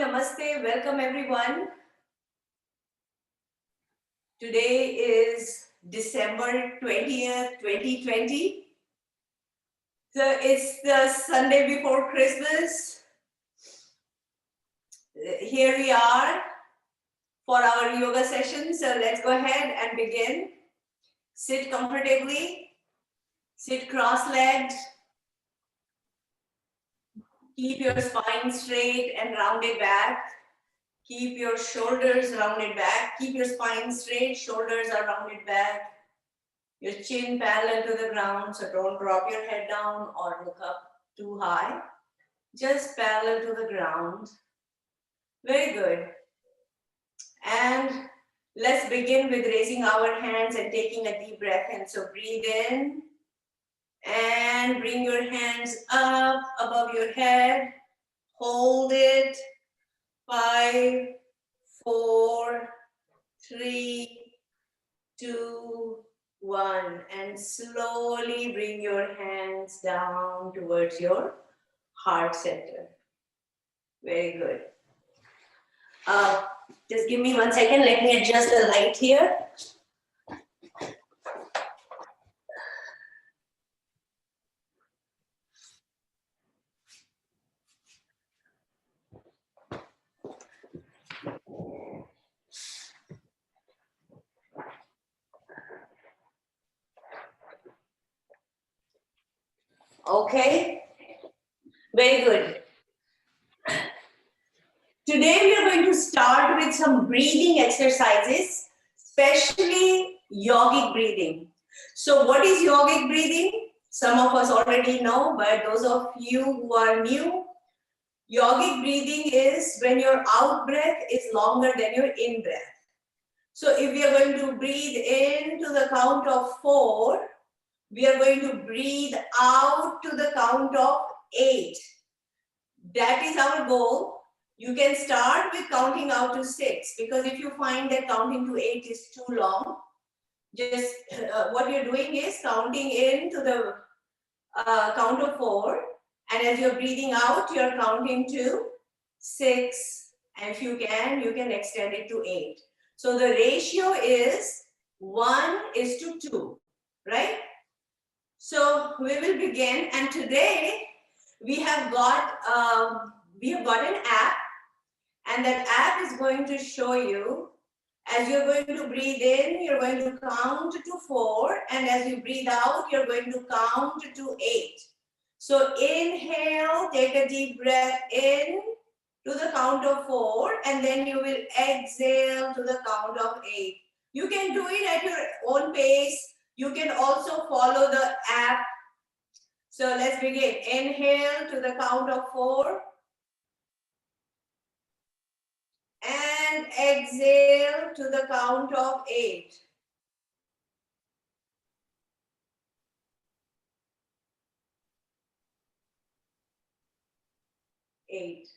Namaste, welcome everyone. Today is December 20th, 2020. So it's the Sunday before Christmas. Here we are for our yoga session. So let's go ahead and begin. Sit comfortably, sit cross-legged. Keep your spine straight and rounded back. Keep your shoulders rounded back. Keep your spine straight, shoulders are rounded back. Your chin parallel to the ground, so don't drop your head down or look up too high. Just parallel to the ground. Very good. And let's begin with raising our hands and taking a deep breath in. So breathe in and bring your hands up above your head. Hold it. 5, 4, 3, 2, 1. And slowly bring your hands down towards your heart center. Very good. Just give me 1 second. Let me adjust the light here. Okay, very good. Today we are going to start with some breathing exercises, especially yogic breathing. So what is yogic breathing? Some of us already know, but those of you who are new, yogic breathing is when your out breath is longer than your in breath. So if we are going to breathe in to the count of 4, we are going to breathe out to the count of 8. That is our goal. You can start with counting out to 6, because if you find that counting to 8 is too long, just what you're doing is counting in to the count of 4, and as you're breathing out, you're counting to 6, and if you can extend it to 8. So the ratio is 1:2, right? So we will begin, and today we have got an app, and that app is going to show you, as you're going to breathe in, you're going to count to 4, and as you breathe out, you're going to count to 8. So inhale, take a deep breath in to the count of 4, and then you will exhale to the count of 8. You can do it at your own pace. You can also follow the app. So let's begin. Inhale to the count of 4. And exhale to the count of 8. 8.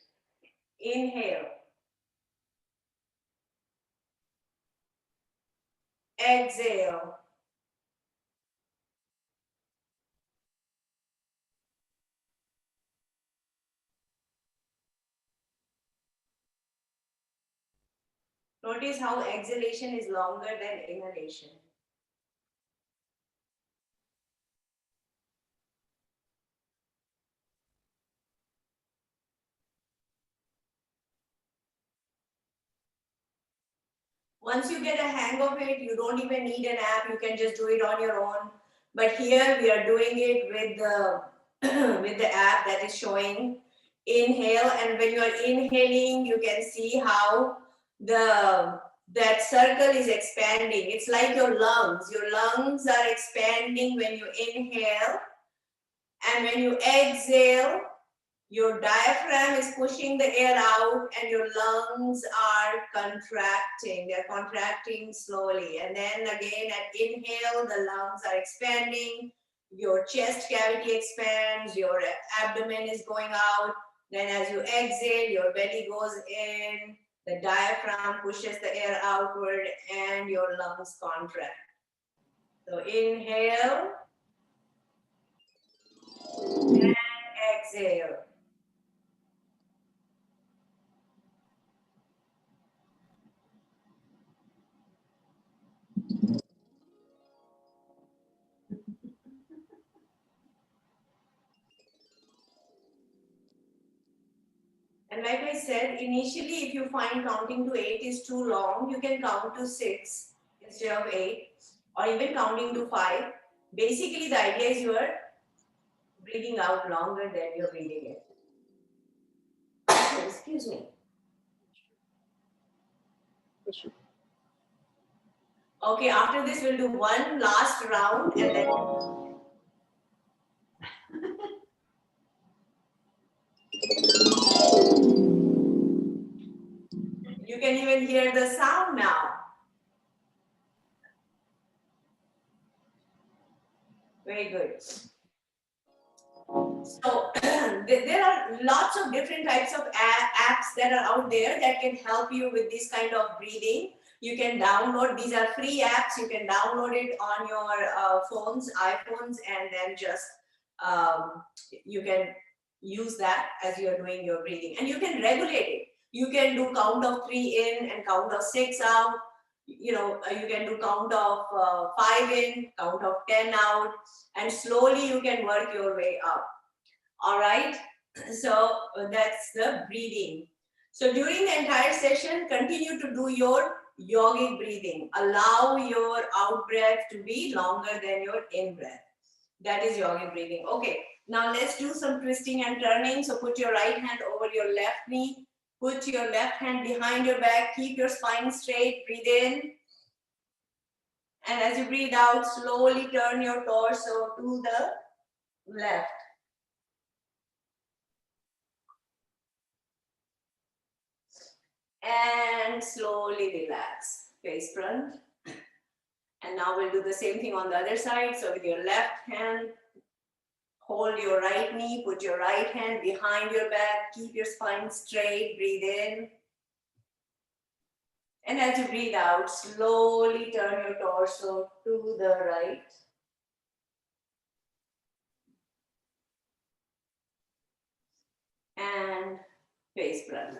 Inhale. Exhale. Notice how exhalation is longer than inhalation. Once you get a hang of it, you don't even need an app. You can just do it on your own. But here we are doing it with the with the app that is showing inhale, and when you are inhaling, you can see how that circle is expanding. It's like your lungs. Your lungs are expanding when you inhale, and when you exhale, your diaphragm is pushing the air out and your lungs are contracting. They're contracting slowly. And then again at inhale, the lungs are expanding. Your chest cavity expands. Your abdomen is going out. Then as you exhale, your belly goes in. The diaphragm pushes the air outward and your lungs contract. So inhale and exhale. And like I said, initially, if you find counting to 8 is too long, you can count to 6 instead of 8, or even counting to 5. Basically, the idea is you are breathing out longer than you're breathing in. Excuse me. Okay, after this, we'll do one last round and then. You can even hear the sound now. Very good. So there are lots of different types of apps that are out there that can help you with this kind of breathing. You can download, these are free apps. You can download it on your phones, iPhones, and then just you can use that as you're doing your breathing. And you can regulate it. You can do count of 3 in and count of 6 out. You can do count of 5 in, count of 10 out, and slowly you can work your way up. All right, so that's the breathing. So during the entire session, continue to do your yogic breathing. Allow your out breath to be longer than your in breath. That is yogic breathing. Okay, now let's do some twisting and turning. So put your right hand over your left knee. Put your left hand behind your back. Keep your spine straight. Breathe in. And as you breathe out, slowly turn your torso to the left. And slowly relax, face front. And now we'll do the same thing on the other side. So with your left hand, hold your right knee, put your right hand behind your back, keep your spine straight, breathe in. And as you breathe out, slowly turn your torso to the right. And face front.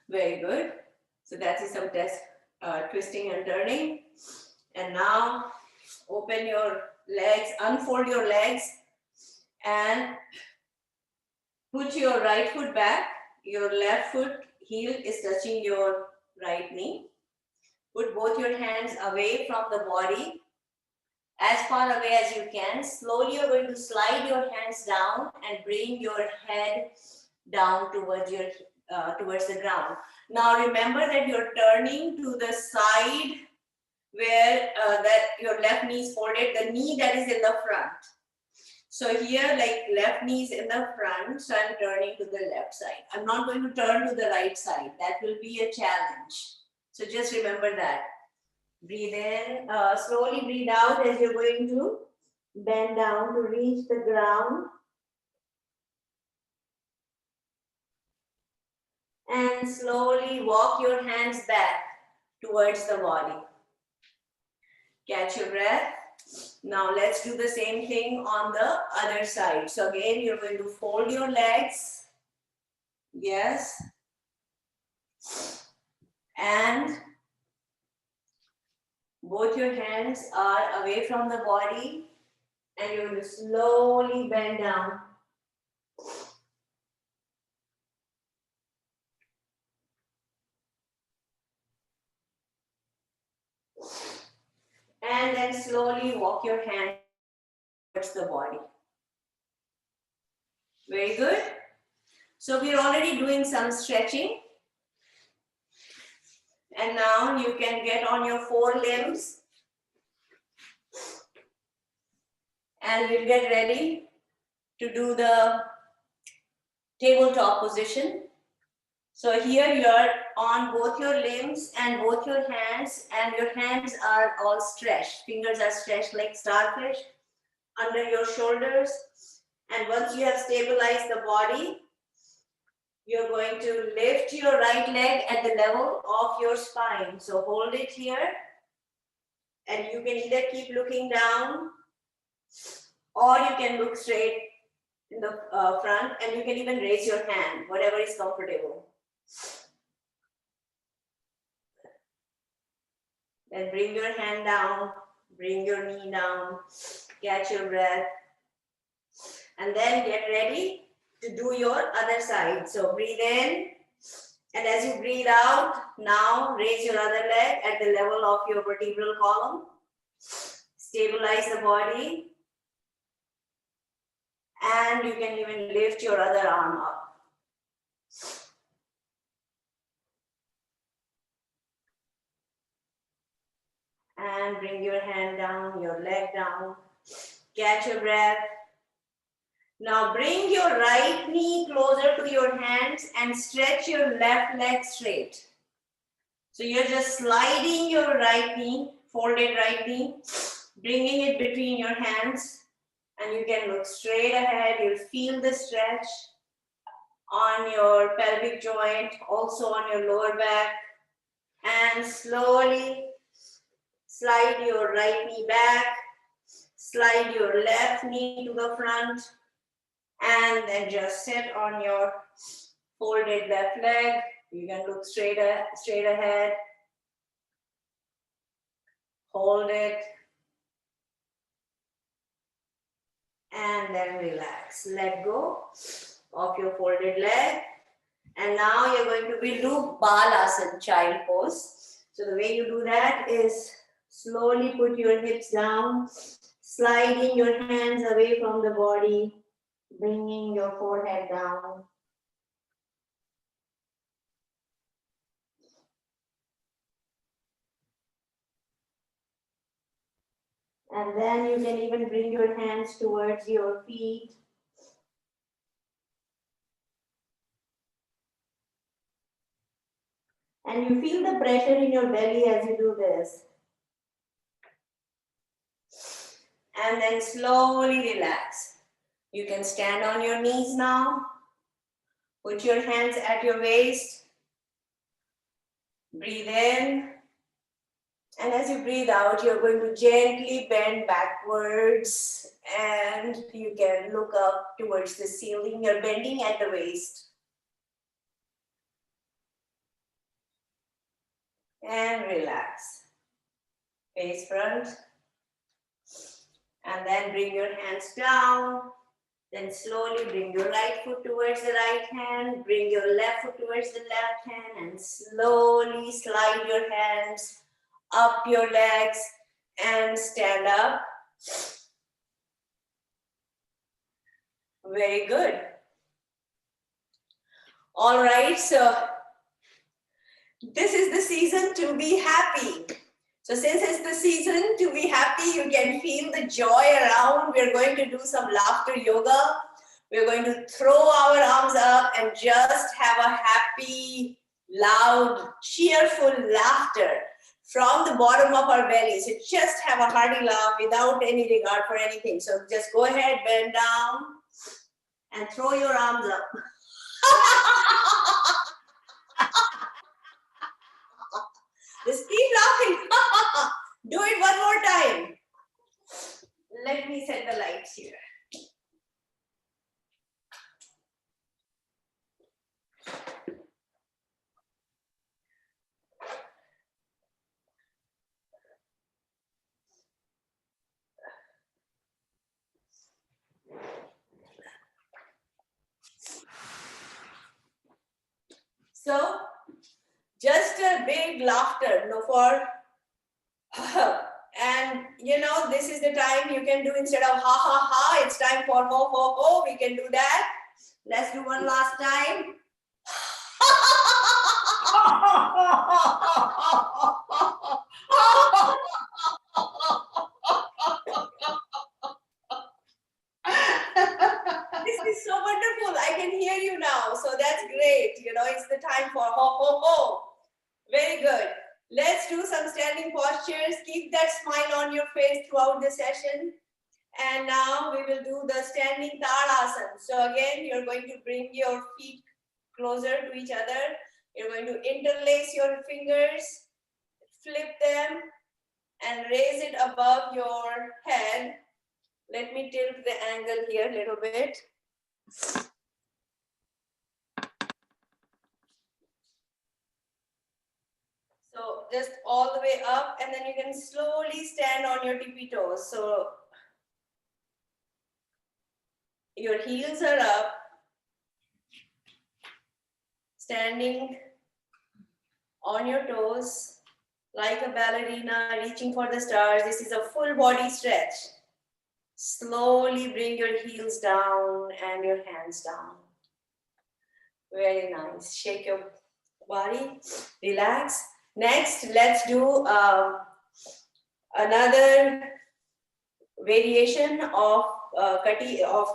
Very good. So that is some twisting and turning. And now open your legs, unfold your legs, and put your right foot back. Your left foot heel is touching your right knee. Put both your hands away from the body, as far away as you can. Slowly you're going to slide your hands down and bring your head down towards the ground. Now remember that you're turning to the side where that your left knee is folded, the knee that is in the front. So here, like left knee is in the front, so I'm turning to the left side. I'm not going to turn to the right side. That will be a challenge. So just remember that. Breathe in, slowly breathe out as you're going to bend down to reach the ground. And slowly walk your hands back towards the body. Catch your breath. Now let's do the same thing on the other side. So again, you're going to fold your legs. Yes. And both your hands are away from the body. And you're going to slowly bend down. And then slowly walk your hand towards the body. Very good. So we're already doing some stretching. And now you can get on your forelimbs. And we'll get ready to do the tabletop position. So here you're on both your limbs and both your hands, and your hands are all stretched. Fingers are stretched like starfish under your shoulders. And once you have stabilized the body, you're going to lift your right leg at the level of your spine. So hold it here, and you can either keep looking down or you can look straight in the front, and you can even raise your hand, whatever is comfortable. Then bring your hand down, bring your knee down, catch your breath, and then get ready to do your other side. So breathe in, and as you breathe out, now raise your other leg at the level of your vertebral column. Stabilize the body, and you can even lift your other arm up. And bring your hand down, your leg down. Catch your breath. Now bring your right knee closer to your hands and stretch your left leg straight. So you're just sliding your right knee, folded right knee, bringing it between your hands, and you can look straight ahead. You'll feel the stretch on your pelvic joint, also on your lower back, and slowly slide your right knee back, slide your left knee to the front, and then just sit on your folded left leg. You can look straight ahead. Hold it. And then relax. Let go of your folded leg. And now you're going to do Balasana, child pose. So the way you do that is slowly put your hips down, sliding your hands away from the body, bringing your forehead down. And then you can even bring your hands towards your feet. And you feel the pressure in your belly as you do this. And then slowly relax. You can stand on your knees now. Put your hands at your waist. Breathe in. And as you breathe out, you're going to gently bend backwards and you can look up towards the ceiling. You're bending at the waist. And relax. Face front. And then bring your hands down. Then slowly bring your right foot towards the right hand. Bring your left foot towards the left hand. And slowly slide your hands up your legs and stand up. Very good. All right, so this is the season to be happy. So since it's the season to be happy, you can feel the joy around. We're going to do some laughter yoga. We're going to throw our arms up and just have a happy, loud, cheerful laughter from the bottom of our belly. So just have a hearty laugh without any regard for anything. So just go ahead, bend down and throw your arms up. Just keep laughing. Do it one more time. Let me set the lights here. So, just a big laughter, no for, and you know, this is the time you can do instead of ha ha ha, it's time for ho ho ho, we can do that. Let's do one last time. This is so wonderful. I can hear you now. So that's great. You know, it's the time for ho ho ho. Very good. Let's do some standing postures. Keep that smile on your face throughout the session. And now we will do the standing Tadasana. So again, you're going to bring your feet closer to each other. You're going to interlace your fingers, flip them, and raise it above your head. Let me tilt the angle here a little bit. So just all the way up, and then you can slowly stand on your tippy toes. So your heels are up, Standing on your toes like a ballerina, reaching for the stars. This is a full body stretch. Slowly bring your heels down and your hands down. Very nice. Shake your body, relax. Next, let's do another variation of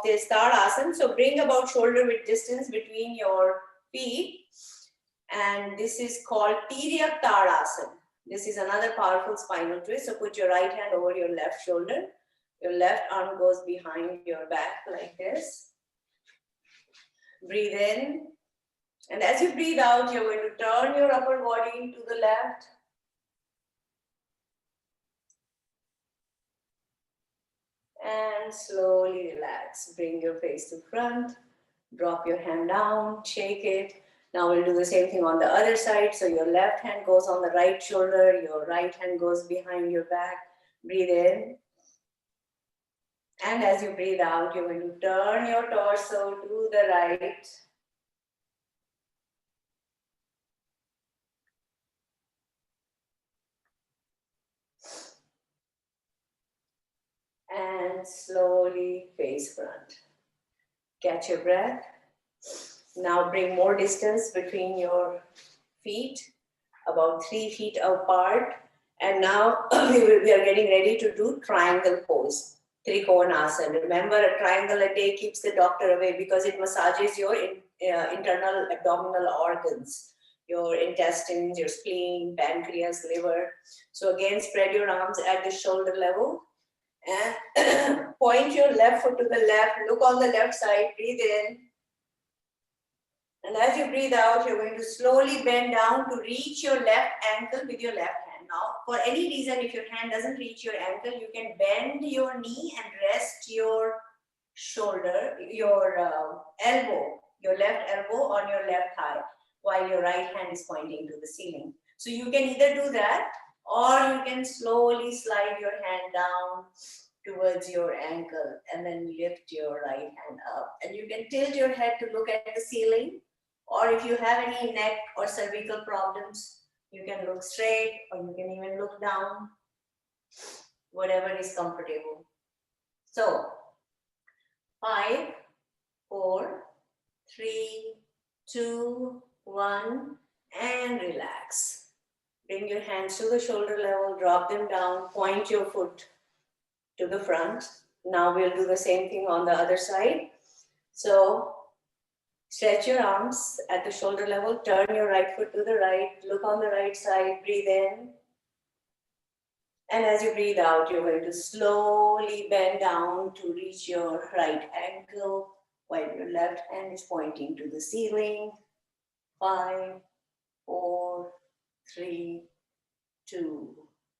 this Asana. So bring about shoulder width distance between your feet, and this is called Tiryak Asana. This is another powerful spinal twist. So put your right hand over your left shoulder. Your left arm goes behind your back like this. Breathe in. And as you breathe out, you're going to turn your upper body to the left. And slowly relax. Bring your face to front. Drop your hand down. Shake it. Now we'll do the same thing on the other side. So your left hand goes on the right shoulder. Your right hand goes behind your back. Breathe in. And as you breathe out, you're going to turn your torso to the right. And slowly face front. Catch your breath. Now bring more distance between your feet, about 3 feet apart. And now we are getting ready to do triangle pose, Trikonasana. Remember, a triangle a day keeps the doctor away because it massages your internal abdominal organs, your intestines, your spleen, pancreas, liver. So again, spread your arms at the shoulder level. And point your left foot to the left, look on the left side, breathe in. And as you breathe out, you're going to slowly bend down to reach your left ankle with your left hand. Now, for any reason, if your hand doesn't reach your ankle, you can bend your knee and rest your shoulder, your elbow, your left elbow on your left thigh, while your right hand is pointing to the ceiling. So you can either do that, or you can slowly slide your hand down towards your ankle and then lift your right hand up. And you can tilt your head to look at the ceiling, or if you have any neck or cervical problems, you can look straight, or you can even look down, whatever is comfortable. So, 5, 4, 3, 2, 1, and relax. Bring your hands to the shoulder level, drop them down, point your foot to the front. Now we'll do the same thing on the other side. So stretch your arms at the shoulder level, turn your right foot to the right, look on the right side, breathe in. And as you breathe out, you're going to slowly bend down to reach your right ankle while your left hand is pointing to the ceiling. 5, 4, 3, 2,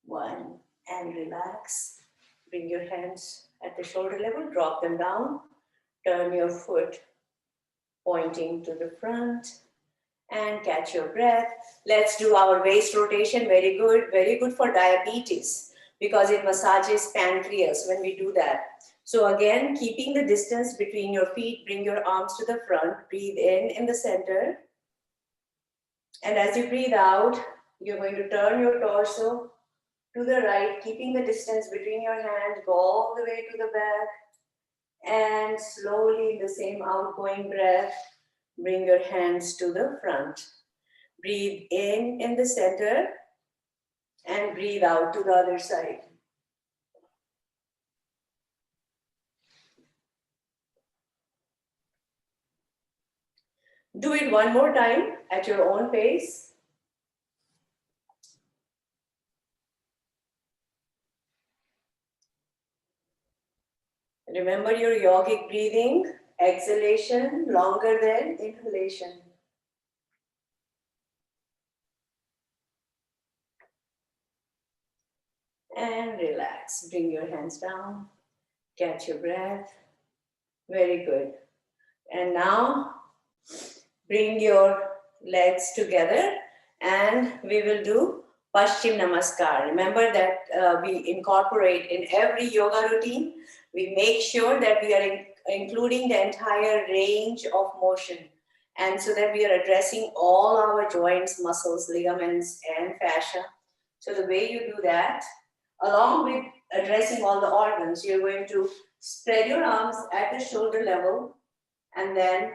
1, and relax. Bring your hands at the shoulder level, drop them down, turn your foot pointing to the front, and catch your breath. Let's do our waist rotation. Very good for diabetes because it massages pancreas when we do that. So again, keeping the distance between your feet, bring your arms to the front, breathe in the center. And as you breathe out, you're going to turn your torso to the right, keeping the distance between your hands, go all the way to the back, and slowly, the same outgoing breath, bring your hands to the front. Breathe in the center, and breathe out to the other side. Do it one more time at your own pace. Remember your yogic breathing, exhalation longer than inhalation. And relax. Bring your hands down. Catch your breath. Very good. And now bring your legs together and we will do Paschim Namaskar. Remember that we incorporate in every yoga routine, we make sure that we are including the entire range of motion. And so that we are addressing all our joints, muscles, ligaments, and fascia. So the way you do that, along with addressing all the organs, you're going to spread your arms at the shoulder level and then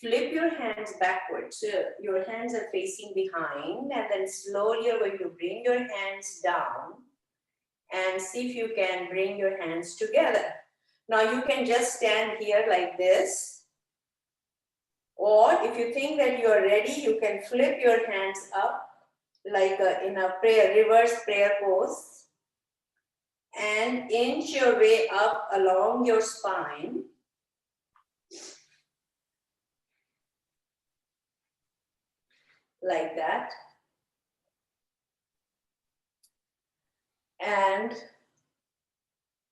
flip your hands backwards. So your hands are facing behind, and then slowly you're going to bring your hands down and see if you can bring your hands together. Now you can just stand here like this, or if you think that you are ready, you can flip your hands up like in a prayer, reverse prayer pose, and inch your way up along your spine. Like that. And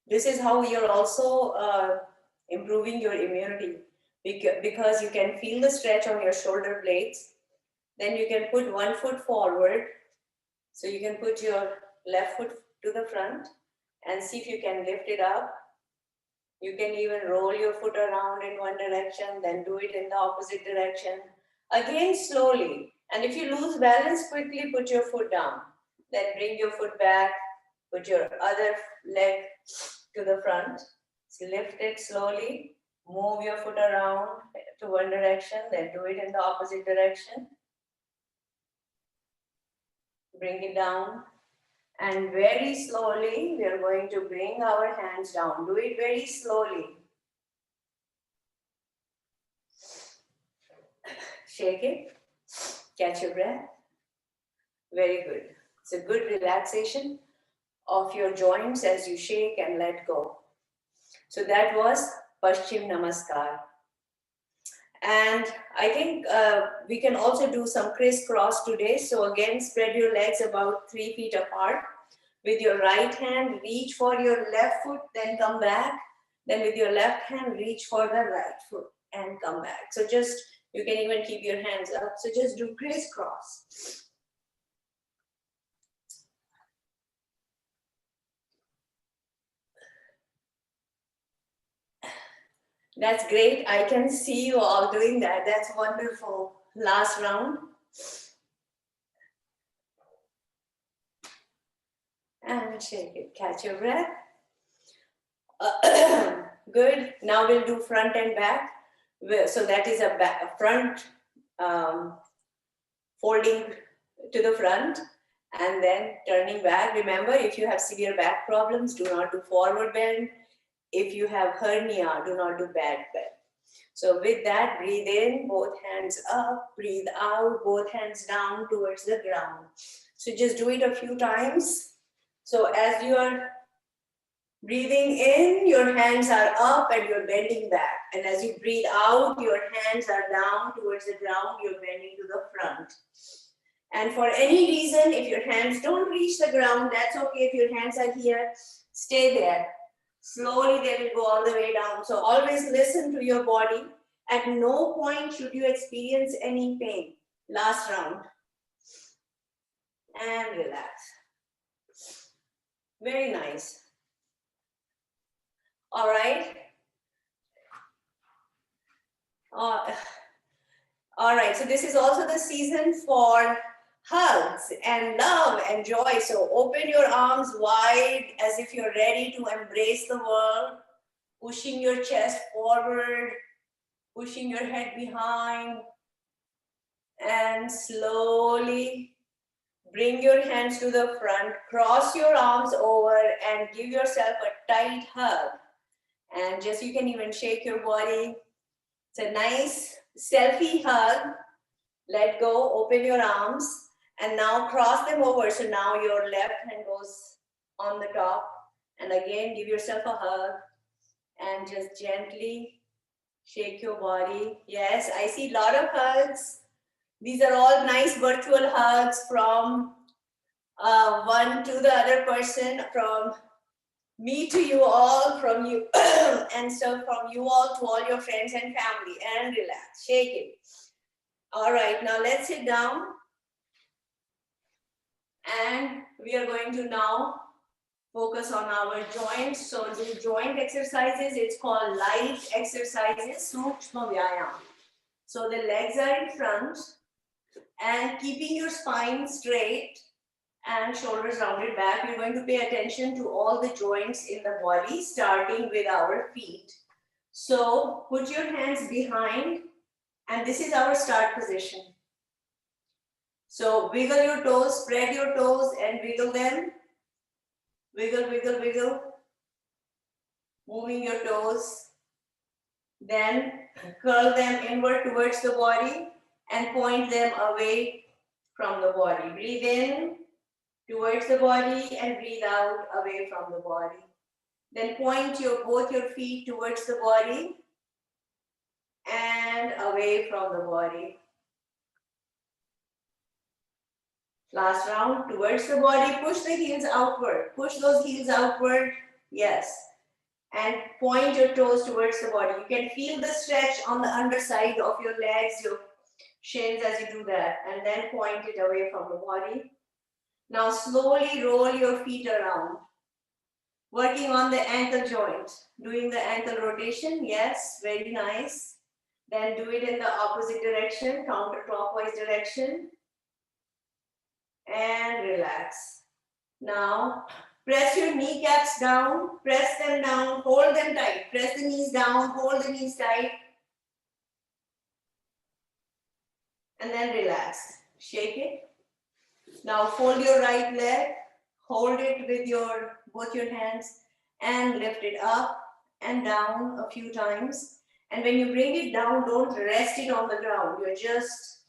this is how you're also improving your immunity, because you can feel the stretch on your shoulder blades. Then you can put one foot forward. So you can put your left foot to the front and see if you can lift it up. You can even roll your foot around in one direction, then do it in the opposite direction. Again, slowly. And if you lose balance, quickly put your foot down. Then bring your foot back, put your other leg to the front. So lift it slowly, move your foot around to one direction, then do it in the opposite direction. Bring it down. And very slowly, we are going to bring our hands down. Do it very slowly. Shake it. Catch your breath. Very good. It's a good relaxation of your joints as you shake and let go. So that was Paschim Namaskar. And I think we can also do some crisscross today. So again, spread your legs about 3 feet apart. With your right hand, reach for your left foot, then come back. Then with your left hand, reach for the right foot and come back. So just, you can even keep your hands up. So just do crisscross. That's great. I can see you all doing that. That's wonderful. Last round. And shake it. Catch your breath. Good. Now we'll do front and back. So that is a front folding to the front and then turning back. Remember, if you have severe back problems, do not do forward bend. If you have hernia, do not do back bend. So with that, breathe in, both hands up, breathe out, both hands down towards the ground. So just do it a few times. So as you are breathing in, your hands are up and you're bending back. And as you breathe out, your hands are down towards the ground, you're bending to the front. And for any reason, if your hands don't reach the ground, that's okay. If your hands are here, stay there. Slowly they will go all the way down. So always listen to your body. At no point should you experience any pain. Last round. And relax. Very nice. All right. All right. So this is also the season for hugs and love and joy. So open your arms wide as if you're ready to embrace the world, pushing your chest forward, pushing your head behind, and slowly bring your hands to the front, cross your arms over and give yourself a tight hug. And just, you can even shake your body. It's a nice selfie hug. Let go, open your arms, and now cross them over. So now your left hand goes on the top. And again, give yourself a hug and just gently shake your body. Yes, I see a lot of hugs. These are all nice virtual hugs from one to the other person, from me to you all, from you, and so from you all to all your friends and family. And relax, shake it. All right, now let's sit down. And we are going to now focus on our joints. So do joint exercises. It's called light exercises, Sukshma Vyayam. So the legs are in front and keeping your spine straight and shoulders rounded back. You're going to pay attention to all the joints in the body, starting with our feet. So put your hands behind, and this is our start position. So wiggle your toes, spread your toes and wiggle them. Wiggle, wiggle, wiggle. Moving your toes. Then curl them inward towards the body and point them away from the body. Breathe in towards the body and breathe out away from the body. Then point both your feet towards the body and away from the body. Last round, towards the body, push the heels outward. Push those heels outward, yes. And point your toes towards the body. You can feel the stretch on the underside of your legs, your shins as you do that. And then point it away from the body. Now slowly roll your feet around. Working on the ankle joint. Doing the ankle rotation, yes, very nice. Then do it in the opposite direction, counterclockwise direction. And relax. Now, press your kneecaps down, press them down, hold them tight. Press the knees down, hold the knees tight. And then relax. Shake it. Now fold your right leg, hold it with both your hands and lift it up and down a few times. And when you bring it down, don't rest it on the ground. You're just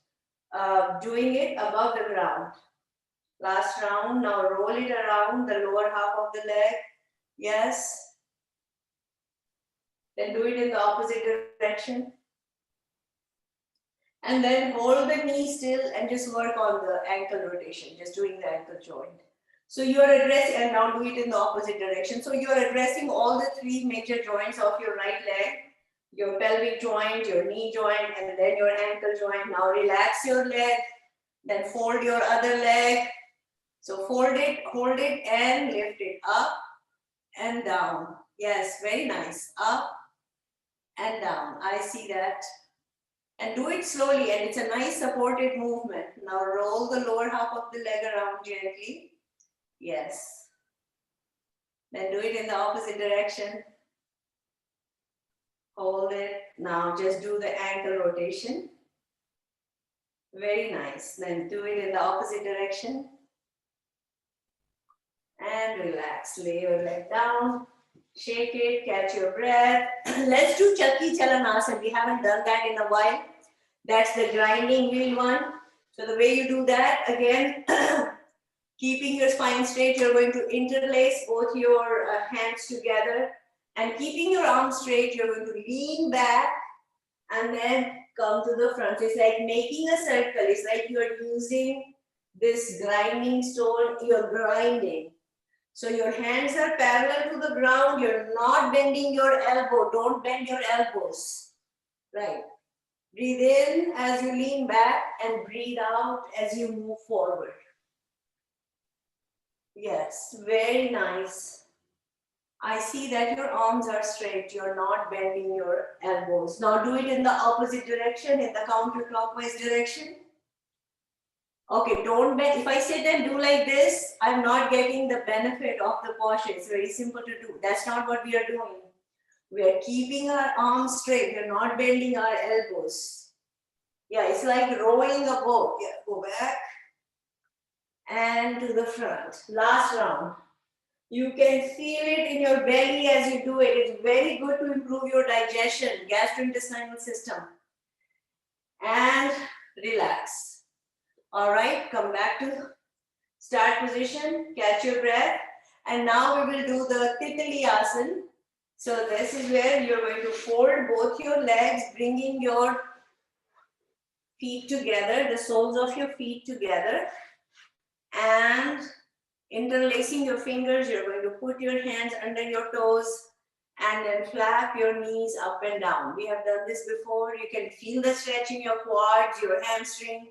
doing it above the ground. Last round, now roll it around the lower half of the leg. Yes. Then do it in the opposite direction. And then hold the knee still and just work on the ankle rotation, just doing the ankle joint. So you are addressing, and now do it in the opposite direction. So you are addressing all the three major joints of your right leg, your pelvic joint, your knee joint, and then your ankle joint. Now relax your leg, then fold your other leg. So fold it, hold it, and lift it up and down. Yes, very nice. Up and down. I see that. And do it slowly, and it's a nice supported movement. Now roll the lower half of the leg around gently. Yes. Then do it in the opposite direction. Hold it. Now just do the ankle rotation. Very nice. Then do it in the opposite direction. And relax. Lay your leg down. Shake it. Catch your breath. Let's do Chakki Chalanasana. We haven't done that in a while. That's the grinding wheel one. So the way you do that, again, keeping your spine straight, you're going to interlace both your hands together. And keeping your arms straight, you're going to lean back and then come to the front. So it's like making a circle. It's like you're using this grinding stone, you're grinding. So your hands are parallel to the ground. You're not bending your elbow. Don't bend your elbows. Right. Breathe in as you lean back and breathe out as you move forward. Yes, very nice. I see that your arms are straight. You're not bending your elbows. Now do it in the opposite direction, in the counterclockwise direction. Okay, don't bend. If I sit and do like this, I'm not getting the benefit of the posture. It's very simple to do. That's not what we are doing. We are keeping our arms straight. We're not bending our elbows. Yeah, it's like rowing a boat. Yeah, go back and to the front. Last round. You can feel it in your belly as you do it. It's very good to improve your digestion, gastrointestinal system. And relax. All right, come back to start position, catch your breath. And now we will do the Titli Asana. So this is where you're going to fold both your legs, bringing your feet together, the soles of your feet together. And interlacing your fingers, you're going to put your hands under your toes and then flap your knees up and down. We have done this before. You can feel the stretch in your quads, your hamstring,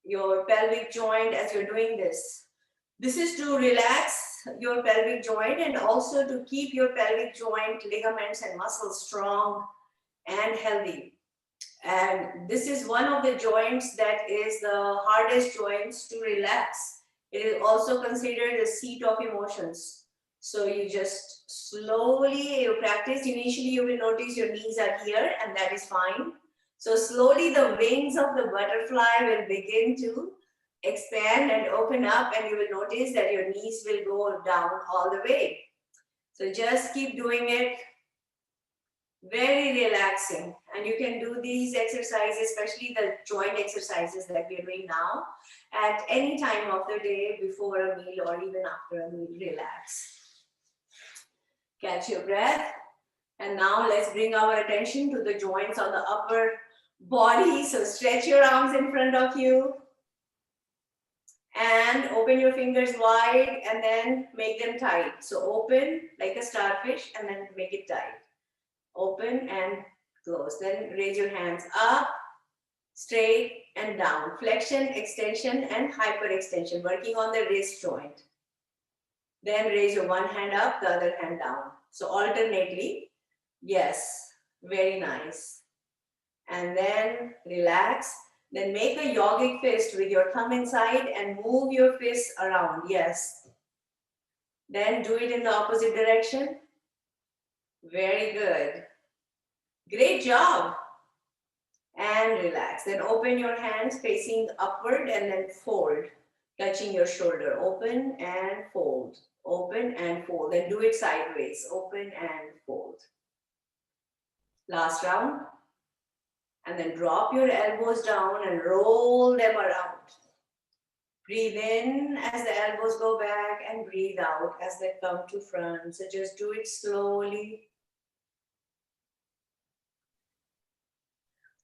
your pelvic joint as you're doing this. This is to relax your pelvic joint and also to keep your pelvic joint ligaments and muscles strong and healthy. And this is one of the joints that is the hardest joints to relax. It is also considered the seat of emotions. So you just slowly, you practice. Initially, you will notice your knees are here, and that is fine. So slowly the wings of the butterfly will begin to expand and open up, and you will notice that your knees will go down all the way. So just keep doing it. Very relaxing. And you can do these exercises, especially the joint exercises that we are doing now, at any time of the day, before a meal or even after a meal. Relax. Catch your breath. And now let's bring our attention to the joints on the upper body. So stretch your arms in front of you and open your fingers wide and then make them tight. So open like a starfish and then make it tight. Open and close. Then raise your hands up, straight and down. Flexion, extension and hyperextension, working on the wrist joint. Then raise your one hand up, the other hand down. So alternately. Yes, very nice. And then relax. Then make a yogic fist with your thumb inside and move your fists around. Yes. Then do it in the opposite direction. Very good. Great job. And relax. Then open your hands facing upward and then fold, touching your shoulder. Open and fold. Open and fold. Then do it sideways. Open and fold. Last round. And then drop your elbows down and roll them around. Breathe in as the elbows go back and breathe out as they come to front. So just do it slowly.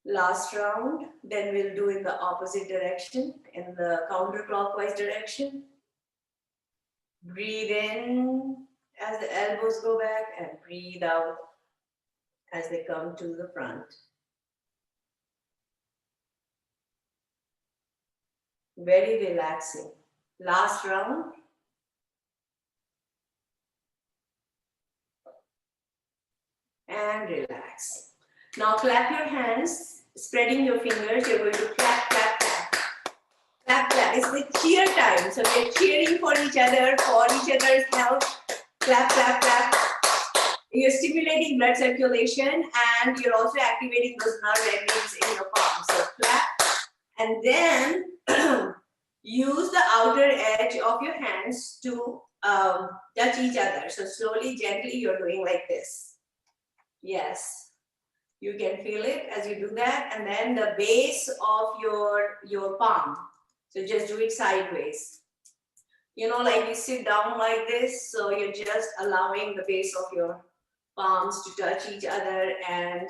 Last round, then we'll do in the opposite direction, in the counterclockwise direction. Breathe in as the elbows go back and breathe out as they come to the front. Very relaxing. Last round. And relax. Now clap your hands, spreading your fingers. You're going to clap, clap, clap. Clap, clap. It's the cheer time. So we're cheering for each other's health. Clap, clap, clap. You're stimulating blood circulation and you're also activating those nerve endings in your palm. So clap. And then use the outer edge of your hands to touch each other. So slowly, gently, you're doing like this. Yes. You can feel it as you do that. And then the base of your palm. So just do it sideways. You know, like you sit down like this. So you're just allowing the base of your palms to touch each other and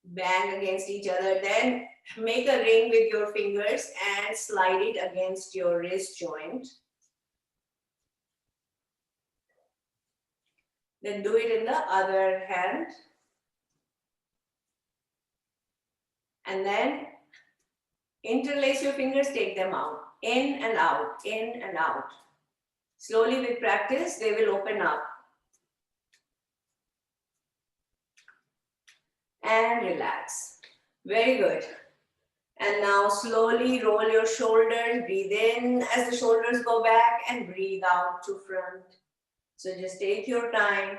bang against each other. Then make a ring with your fingers and slide it against your wrist joint. Then do it in the other hand. And then interlace your fingers, take them out. In and out, in and out. Slowly with practice, they will open up. And relax. Very good. And now slowly roll your shoulders. Breathe in as the shoulders go back and breathe out to front. So just take your time.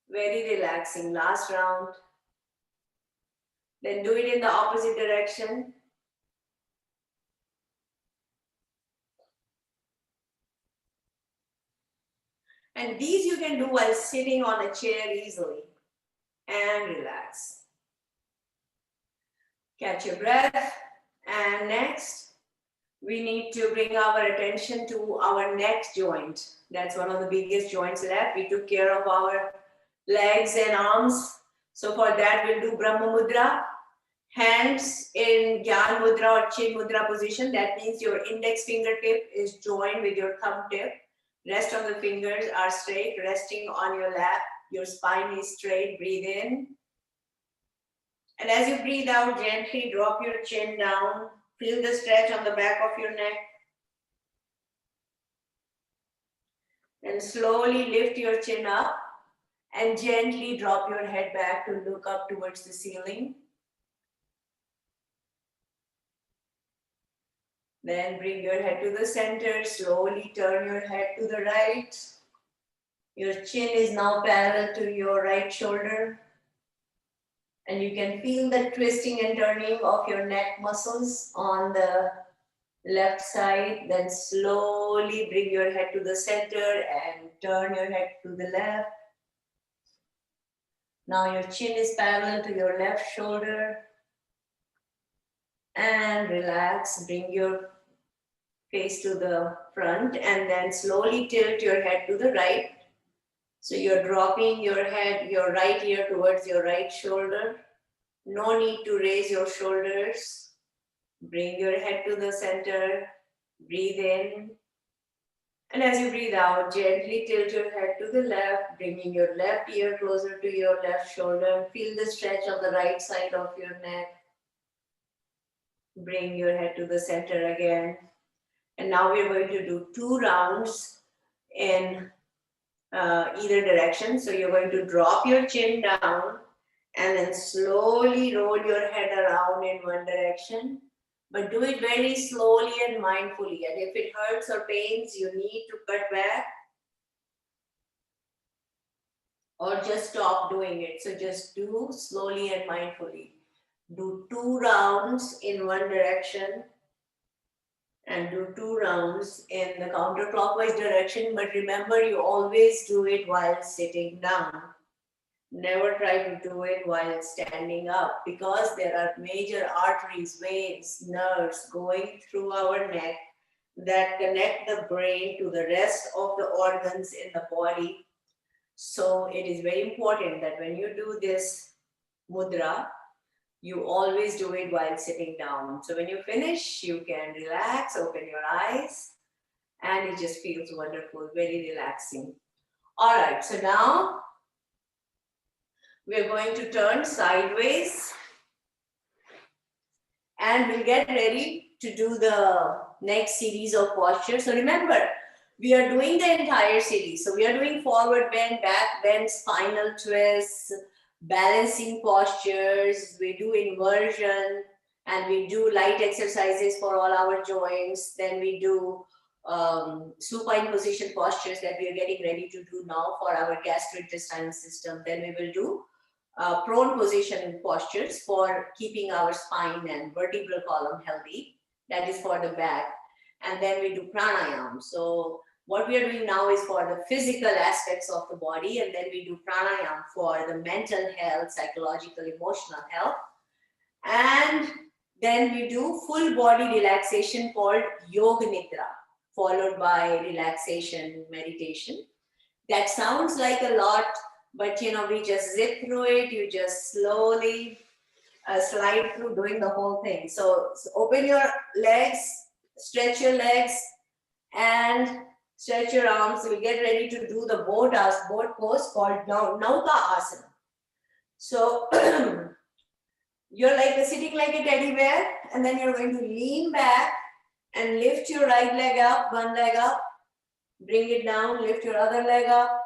Very relaxing. Last round. Then do it in the opposite direction. And these you can do while sitting on a chair easily. And relax. Catch your breath. And next, we need to bring our attention to our neck joint. That's one of the biggest joints left. We took care of our legs and arms. So for that, we'll do Brahma Mudra. Hands in Gyan Mudra or Chin Mudra position. That means your index fingertip is joined with your thumb tip. Rest of the fingers are straight, resting on your lap. Your spine is straight. Breathe in. And as you breathe out, gently drop your chin down. Feel the stretch on the back of your neck. And slowly lift your chin up And gently drop your head back to look up towards the ceiling. Then bring your head to the center, slowly turn your head to the right. Your chin is now parallel to your right shoulder. And you can feel the twisting and turning of your neck muscles on the left side. Then slowly bring your head to the center and turn your head to the left. Now your chin is parallel to your left shoulder. And relax, bring your face to the front and then slowly tilt your head to the right. So you're dropping your head, your right ear towards your right shoulder. No need to raise your shoulders. Bring your head to the center, breathe in. And as you breathe out, gently tilt your head to the left, bringing your left ear closer to your left shoulder. Feel the stretch of the right side of your neck. Bring your head to the center again. And now we're going to do 2 rounds in either direction. So you're going to drop your chin down and then slowly roll your head around in one direction. But do it very slowly and mindfully. And if it hurts or pains, you need to cut back or just stop doing it. So just do slowly and mindfully. Do 2 rounds in one direction and do 2 rounds in the counterclockwise direction. But remember, you always do it while sitting down. Never try to do it while standing up because there are major arteries, veins, nerves going through our neck that connect the brain to the rest of the organs in the body. So it is very important that when you do this mudra, you always do it while sitting down. So when you finish, you can relax, open your eyes, and it just feels wonderful, very relaxing. All right, so now we're going to turn sideways and we'll get ready to do the next series of postures. So remember, we are doing the entire series. So we are doing forward bend, back bend, spinal twists, balancing postures, we do inversion, and we do light exercises for all our joints. Then we do supine position postures that we are getting ready to do now for our gastrointestinal system. Then we will do prone position postures for keeping our spine and vertebral column healthy. That is for the back. And then we do pranayam. So what we are doing now is for the physical aspects of the body, and then we do pranayam for the mental health, psychological, emotional health. And then we do full body relaxation called Yoga Nidra, followed by relaxation meditation. That sounds like a lot, but we just zip through it. You just slowly slide through doing the whole thing. So open your legs, stretch your legs, and stretch your arms. We'll get ready to do the boat pose called Nauka Asana. So you're sitting like a teddy bear, and then you're going to lean back and lift your right leg up, one leg up, bring it down, lift your other leg up,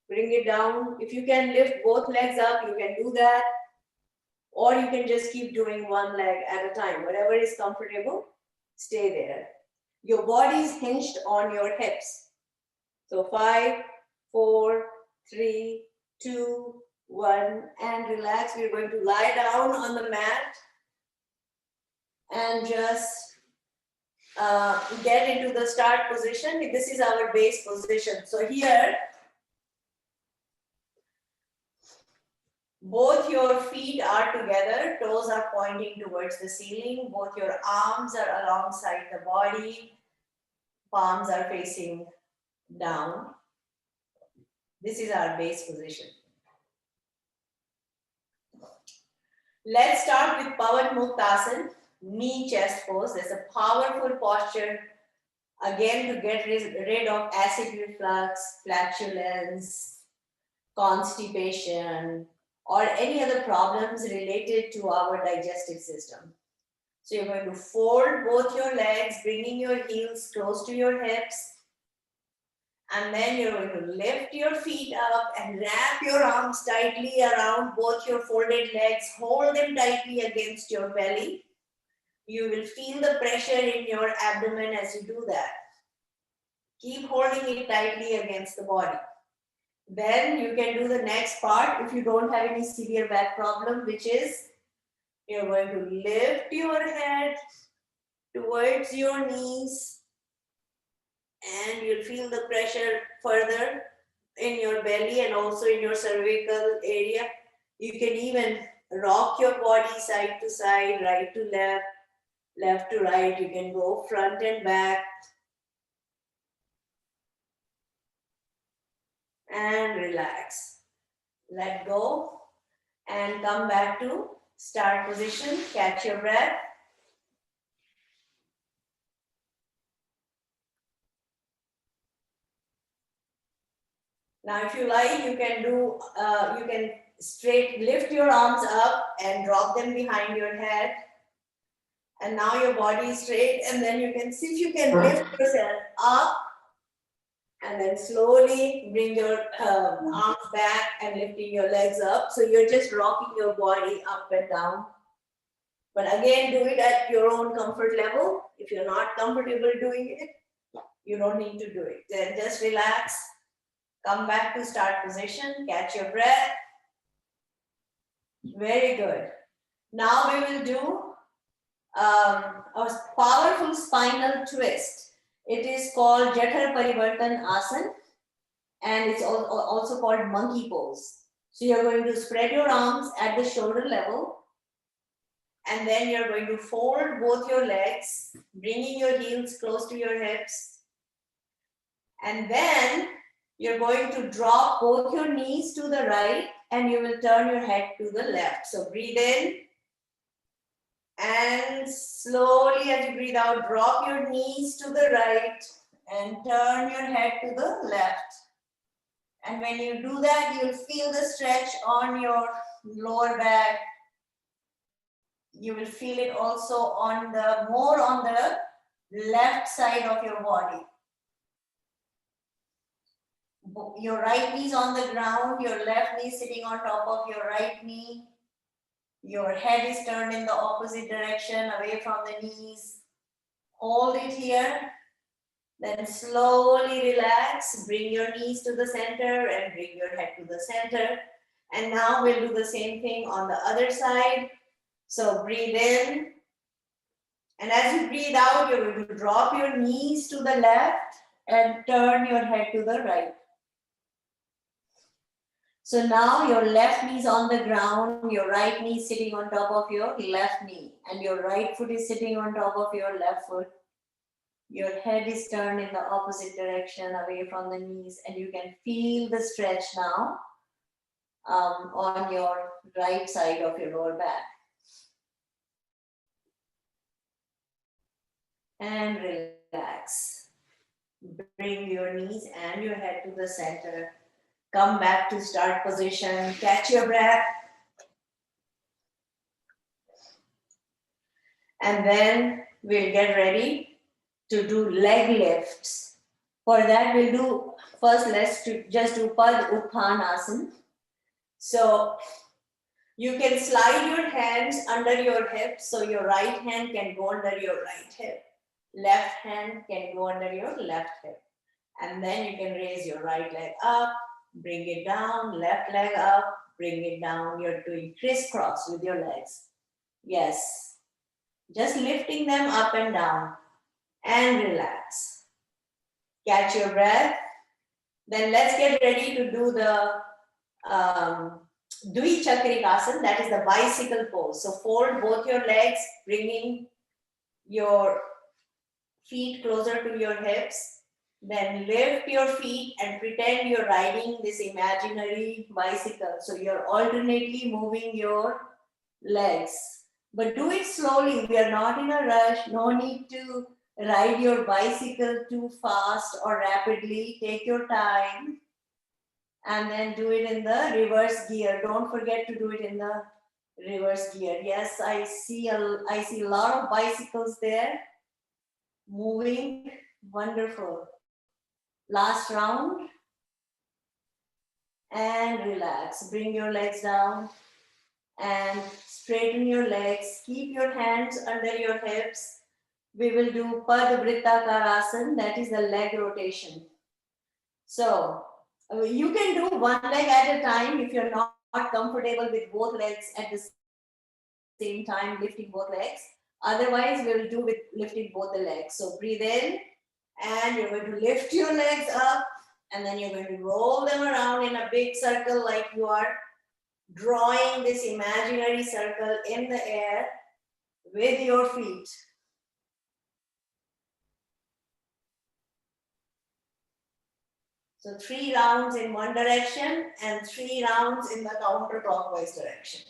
bring it down. If you can lift both legs up, you can do that. Or you can just keep doing one leg at a time. Whatever is comfortable, stay there. Your body is hinged on your hips. So 5, 4, 3, 2, 1, and relax. We're going to lie down on the mat and just get into the start position. This is our base position. So here, both your feet are together, toes are pointing towards the ceiling, both your arms are alongside the body, palms are facing down. This is our base position. Let's start with Pavan Muktasana, knee chest pose. There's a powerful posture, again, to get rid of acid reflux, flatulence, constipation, or any other problems related to our digestive system. So you're going to fold both your legs, bringing your heels close to your hips, And then you're going to lift your feet up and wrap your arms tightly around both your folded legs. Hold them tightly against your belly. You will feel the pressure in your abdomen as you do that. Keep holding it tightly against the body. Then you can do the next part if you don't have any severe back problem, which is you're going to lift your head towards your knees and you'll feel the pressure further in your belly and also in your cervical area. You can even rock your body side to side, right to left, left to right. You can go front and back. And relax. Let go and come back to start position. Catch your breath. Now, if you like, you can do, you can straight lift your arms up and drop them behind your head. And now your body is straight, and then you can see if you can lift yourself up and then slowly bring your arms back and lifting your legs up. So you're just rocking your body up and down. But again, do it at your own comfort level. If you're not comfortable doing it, you don't need to do it. Then just relax. Come back to start position, catch your breath. Very good. Now we will do a powerful spinal twist. It is called Jethro Asana, and it's also called monkey pose. So you're going to spread your arms at the shoulder level, and then you're going to fold both your legs, bringing your heels close to your hips. And then you're going to drop both your knees to the right and you will turn your head to the left. So breathe in and slowly as you breathe out, drop your knees to the right and turn your head to the left. And when you do that, you'll feel the stretch on your lower back. You will feel it also on the more on the left side of your body. Your right knee is on the ground, your left knee sitting on top of your right knee. Your head is turned in the opposite direction, away from the knees. Hold it here. Then slowly relax. Bring your knees to the center and bring your head to the center. And now we'll do the same thing on the other side. So breathe in. And as you breathe out, you're going to drop your knees to the left and turn your head to the right. So now your left knee is on the ground, your right knee is sitting on top of your left knee, and your right foot is sitting on top of your left foot. Your head is turned in the opposite direction away from the knees, and you can feel the stretch now on your right side of your lower back. And relax. Bring your knees and your head to the center. Come back to start position. Catch your breath. And then we'll get ready to do leg lifts. For that, we'll do first, let's just do Pad Uttanasana. So you can slide your hands under your hips. So your right hand can go under your right hip. Left hand can go under your left hip. And then you can raise your right leg up, bring it down, left leg up, bring it down. You're doing crisscross with your legs. Yes. Just lifting them up and down and relax. Catch your breath. Then let's get ready to do the Dvichakrik that is the bicycle pose. So fold both your legs, bringing your feet closer to your hips. Then lift your feet and pretend you're riding this imaginary bicycle. So you're alternately moving your legs. But do it slowly. We are not in a rush. No need to ride your bicycle too fast or rapidly. Take your time. And then do it in the reverse gear. Don't forget to do it in the reverse gear. Yes, I see a lot of bicycles there moving. Wonderful. Last round. And relax. Bring your legs down and straighten your legs. Keep your hands under your hips. We will do Padvrittakarasana, that is the leg rotation. So you can do one leg at a time if you're not comfortable with both legs at the same time, lifting both legs. Otherwise, we will do with lifting both the legs. So breathe in and you're going to lift your legs up and then you're going to roll them around in a big circle like you are drawing this imaginary circle in the air with your feet. So 3 rounds in one direction and 3 rounds in the counterclockwise direction.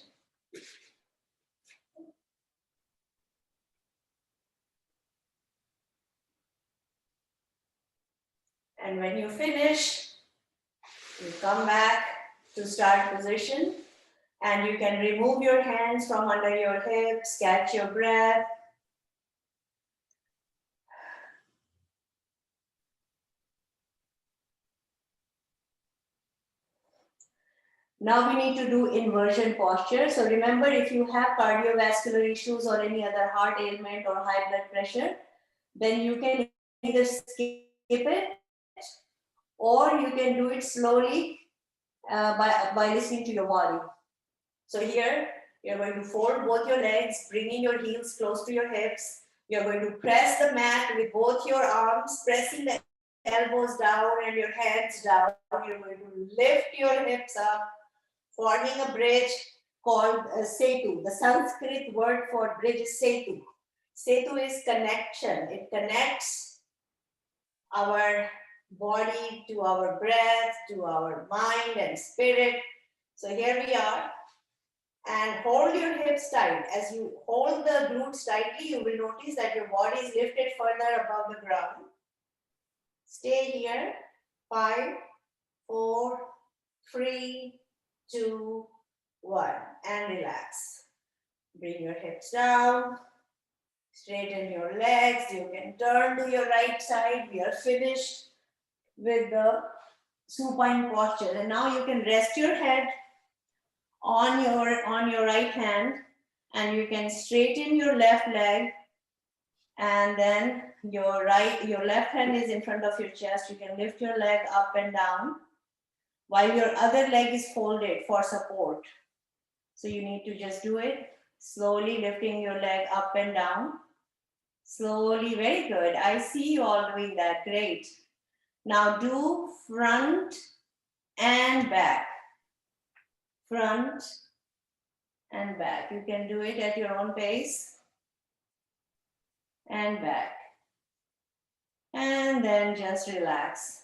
And when you finish, you come back to start position and you can remove your hands from under your hips, catch your breath. Now we need to do inversion posture. So remember, if you have cardiovascular issues or any other heart ailment or high blood pressure, then you can either skip it or you can do it slowly by listening to your body. So here, you're going to fold both your legs, bringing your heels close to your hips. You're going to press the mat with both your arms, pressing the elbows down and your heads down. You're going to lift your hips up, forming a bridge called Setu. The Sanskrit word for bridge is Setu. Setu is connection. It connects our body to our breath, to our mind and spirit. So here we are. And hold your hips tight. As you hold the glutes tightly, you will notice that your body is lifted further above the ground. Stay here. 5, 4, 3, 2, 1. And relax. Bring your hips down. Straighten your legs. You can turn to your right side. We are finished with the supine posture. And now you can rest your head on your right hand and you can straighten your left leg and then your left hand is in front of your chest. You can lift your leg up and down while your other leg is folded for support. So you need to just do it slowly, lifting your leg up and down. Slowly, very good. I see you all doing that. Great. Now do front and back. Front and back. You can do it at your own pace. And back. And then just relax.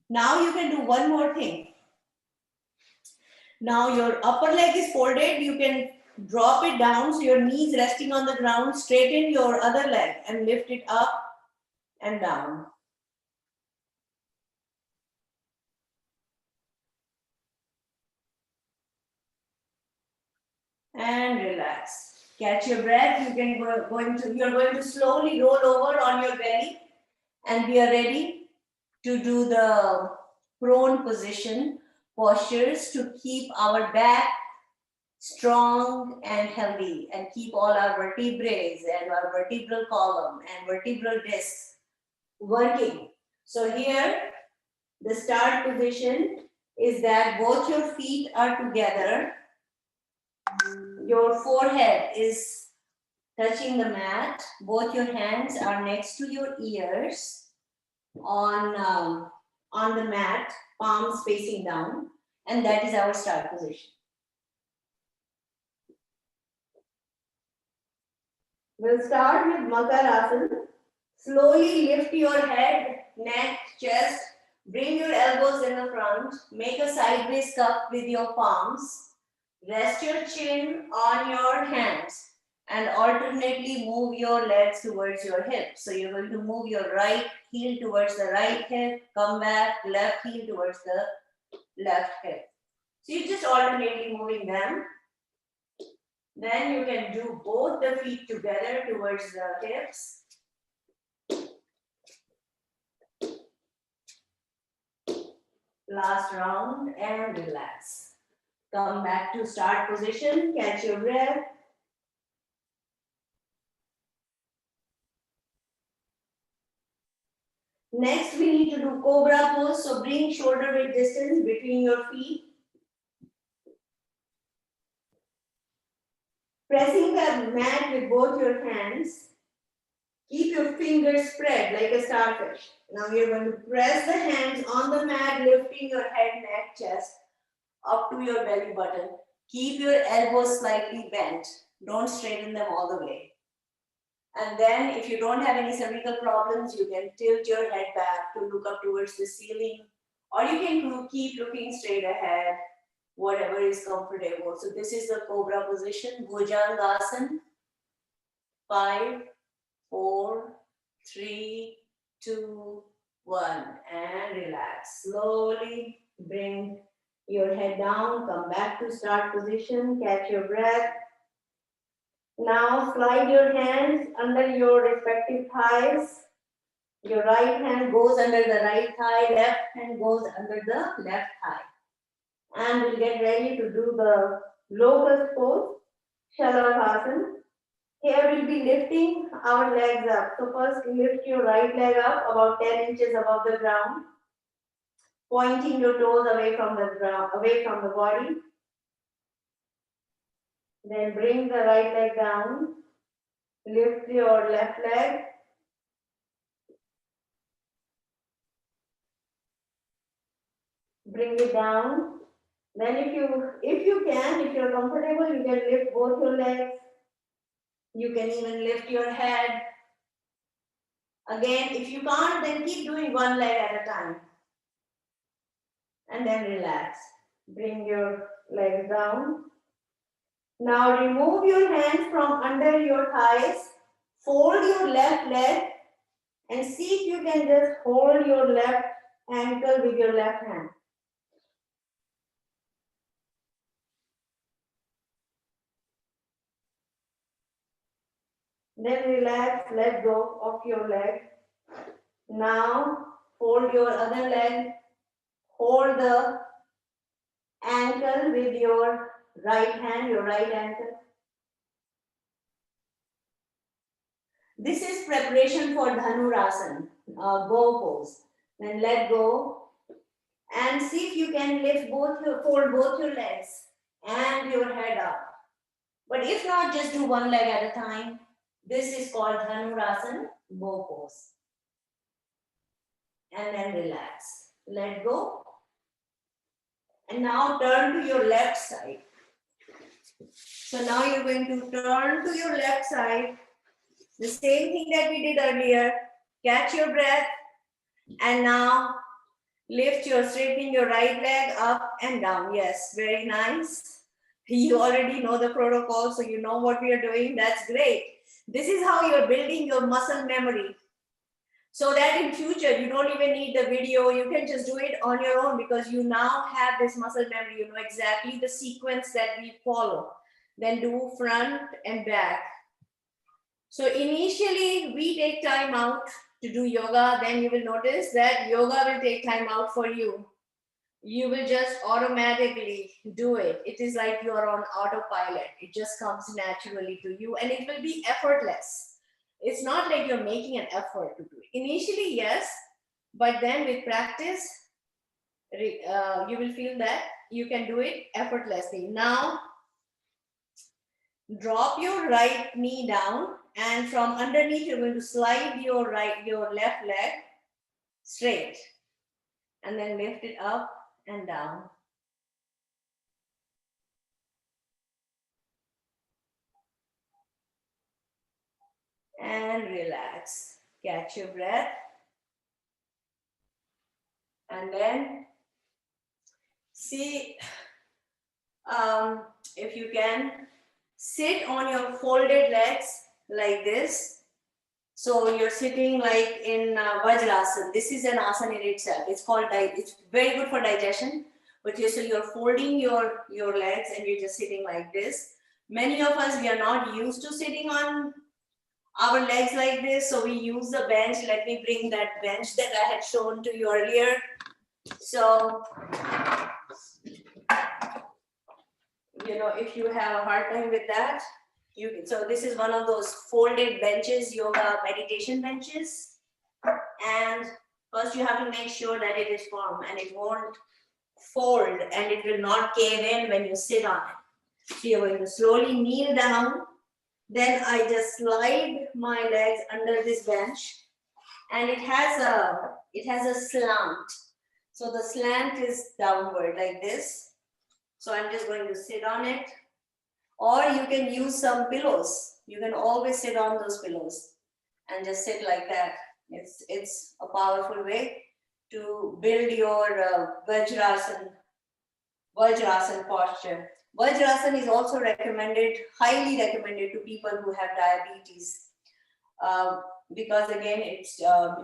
Now you can do one more thing. Now your upper leg is folded. You can drop it down so your knees resting on the ground. Straighten your other leg and lift it up and down. And relax. Catch your breath. You're going to slowly roll over on your belly and we are ready to do the prone position postures to keep our back strong and healthy and keep all our vertebrae and our vertebral column and vertebral discs working. So here, the start position is that both your feet are together. Your forehead is touching the mat. Both your hands are next to your ears on the mat, palms facing down, and that is our start position. We'll start with Makarasana. Slowly lift your head, neck, chest, bring your elbows in the front, make a sideways cup with your palms, rest your chin on your hands and alternately move your legs towards your hips. So you're going to move your right heel towards the right hip, come back, left heel towards the left hip. So you're just alternately moving them. Then you can do both the feet together towards the hips. Last round and relax. Come back to start position, catch your breath. Next, we need to do Cobra Pose. So bring shoulder width distance between your feet. Pressing the mat with both your hands. Keep your fingers spread like a starfish. Now you're going to press the hands on the mat, lifting your head, neck, chest up to your belly button. Keep your elbows slightly bent. Don't straighten them all the way. And then if you don't have any cervical problems, you can tilt your head back to look up towards the ceiling, or you can keep looking straight ahead, whatever is comfortable. So this is the Cobra position, Bhujangasana. 5, 4, 3, 2, 1, and relax. Slowly bring your head down, come back to start position, catch your breath. Now slide your hands under your respective thighs. Your right hand goes under the right thigh, left hand goes under the left thigh. And we'll get ready to do the lotus pose, Shalabhasana. Here we'll be lifting our legs up. So first lift your right leg up about 10 inches above the ground, pointing your toes away from the ground, away from the body. Then bring the right leg down. Lift your left leg. Bring it down. Then if you're comfortable, you can lift both your legs. You can even lift your head. Again, if you can't, then keep doing one leg at a time. And then relax. Bring your legs down. Now remove your hands from under your thighs. Fold your left leg and see if you can just hold your left ankle with your left hand. Then relax, let go of your leg. Now fold your other leg. Hold the ankle with your right hand, your right ankle. This is preparation for Dhanurasana, bow pose. Then let go and see if you can fold both your legs and your head up. But if not, just do one leg at a time. This is called Dhanurasana, bow pose. And then relax. Let go. And now turn to your left side. So now you're going to turn to your left side. The same thing that we did earlier. Catch your breath. And now straightening your right leg up and down. Yes, very nice. You already know the protocol, so you know what we are doing. That's great. This is how you're building your muscle memory. So that in future, you don't even need the video. You can just do it on your own because you now have this muscle memory. You know exactly the sequence that we follow. Then do front and back. So initially, we take time out to do yoga. Then you will notice that yoga will take time out for you. You will just automatically do it. It is like you are on autopilot. It just comes naturally to you and it will be effortless. It's not like you're making an effort to do it. Initially, yes, but then with practice, you will feel that you can do it effortlessly. Now, drop your right knee down and from underneath, you're going to slide your left leg straight and then lift it up and down. And relax. Catch your breath. And then see if you can sit on your folded legs like this. So you're sitting like in Vajrasana. This is an asana in itself. It's very good for digestion. But you're folding your legs and you're just sitting like this. Many of us, we are not used to sitting on our legs like this, so we use the bench. Let me bring that bench that I had shown to you earlier. So, if you have a hard time with that, you can. So this is one of those folded benches, yoga meditation benches. And first you have to make sure that it is firm and it won't fold and it will not cave in when you sit on it. So you're going to slowly kneel down. Then I just slide my legs under this bench, and it has a slant. So the slant is downward like this. So I'm just going to sit on it. Or you can use some pillows. You can always sit on those pillows and just sit like that. It's a powerful way to build your Vajrasana posture. Vajrasana is also recommended, highly recommended to people who have diabetes, because again, it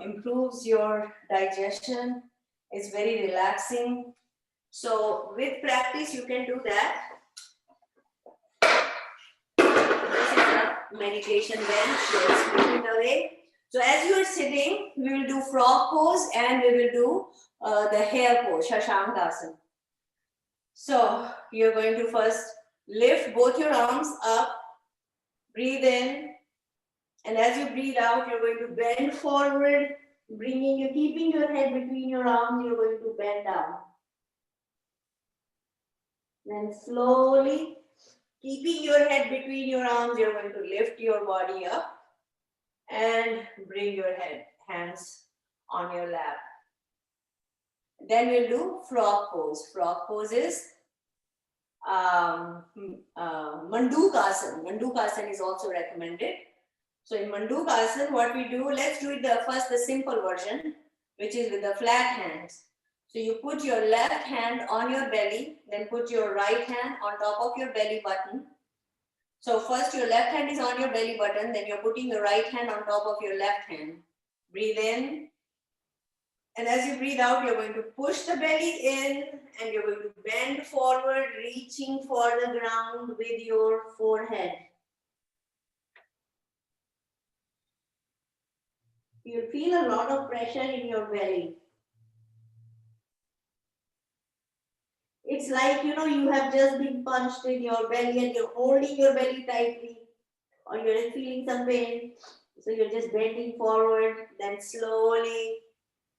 improves your digestion. It's very relaxing. So with practice, you can do that. This is a meditation bench. Let's move it away. So as you are sitting, we will do frog pose and we will do the hare pose, Shashankasana. So you're going to first lift both your arms up, breathe in, and as you breathe out, you're going to bend forward, keeping your head between your arms, you're going to bend down. Then slowly, keeping your head between your arms, you're going to lift your body up and bring your hands on your lap. Then we'll do frog pose. Frog pose is Mandukasana. Mandukasana is also recommended. So in Mandukasana, what we do, let's do it first the simple version, which is with the flat hands. So you put your left hand on your belly, then put your right hand on top of your belly button. So first your left hand is on your belly button, then you're putting your right hand on top of your left hand. Breathe in. And as you breathe out, you're going to push the belly in and you're going to bend forward, reaching for the ground with your forehead. You'll feel a lot of pressure in your belly. It's like, you have just been punched in your belly and you're holding your belly tightly, or you're feeling some pain. So you're just bending forward, then slowly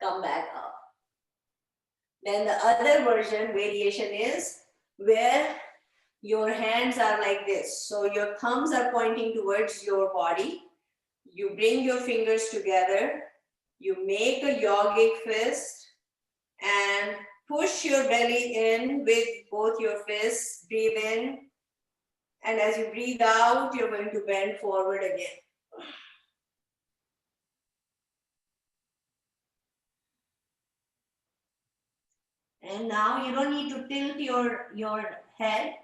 come back up. Then the other variation is where your hands are like this. So your thumbs are pointing towards your body. You bring your fingers together. You make a yogic fist and push your belly in with both your fists. Breathe in. And as you breathe out, you're going to bend forward again. And now you don't need to tilt your head.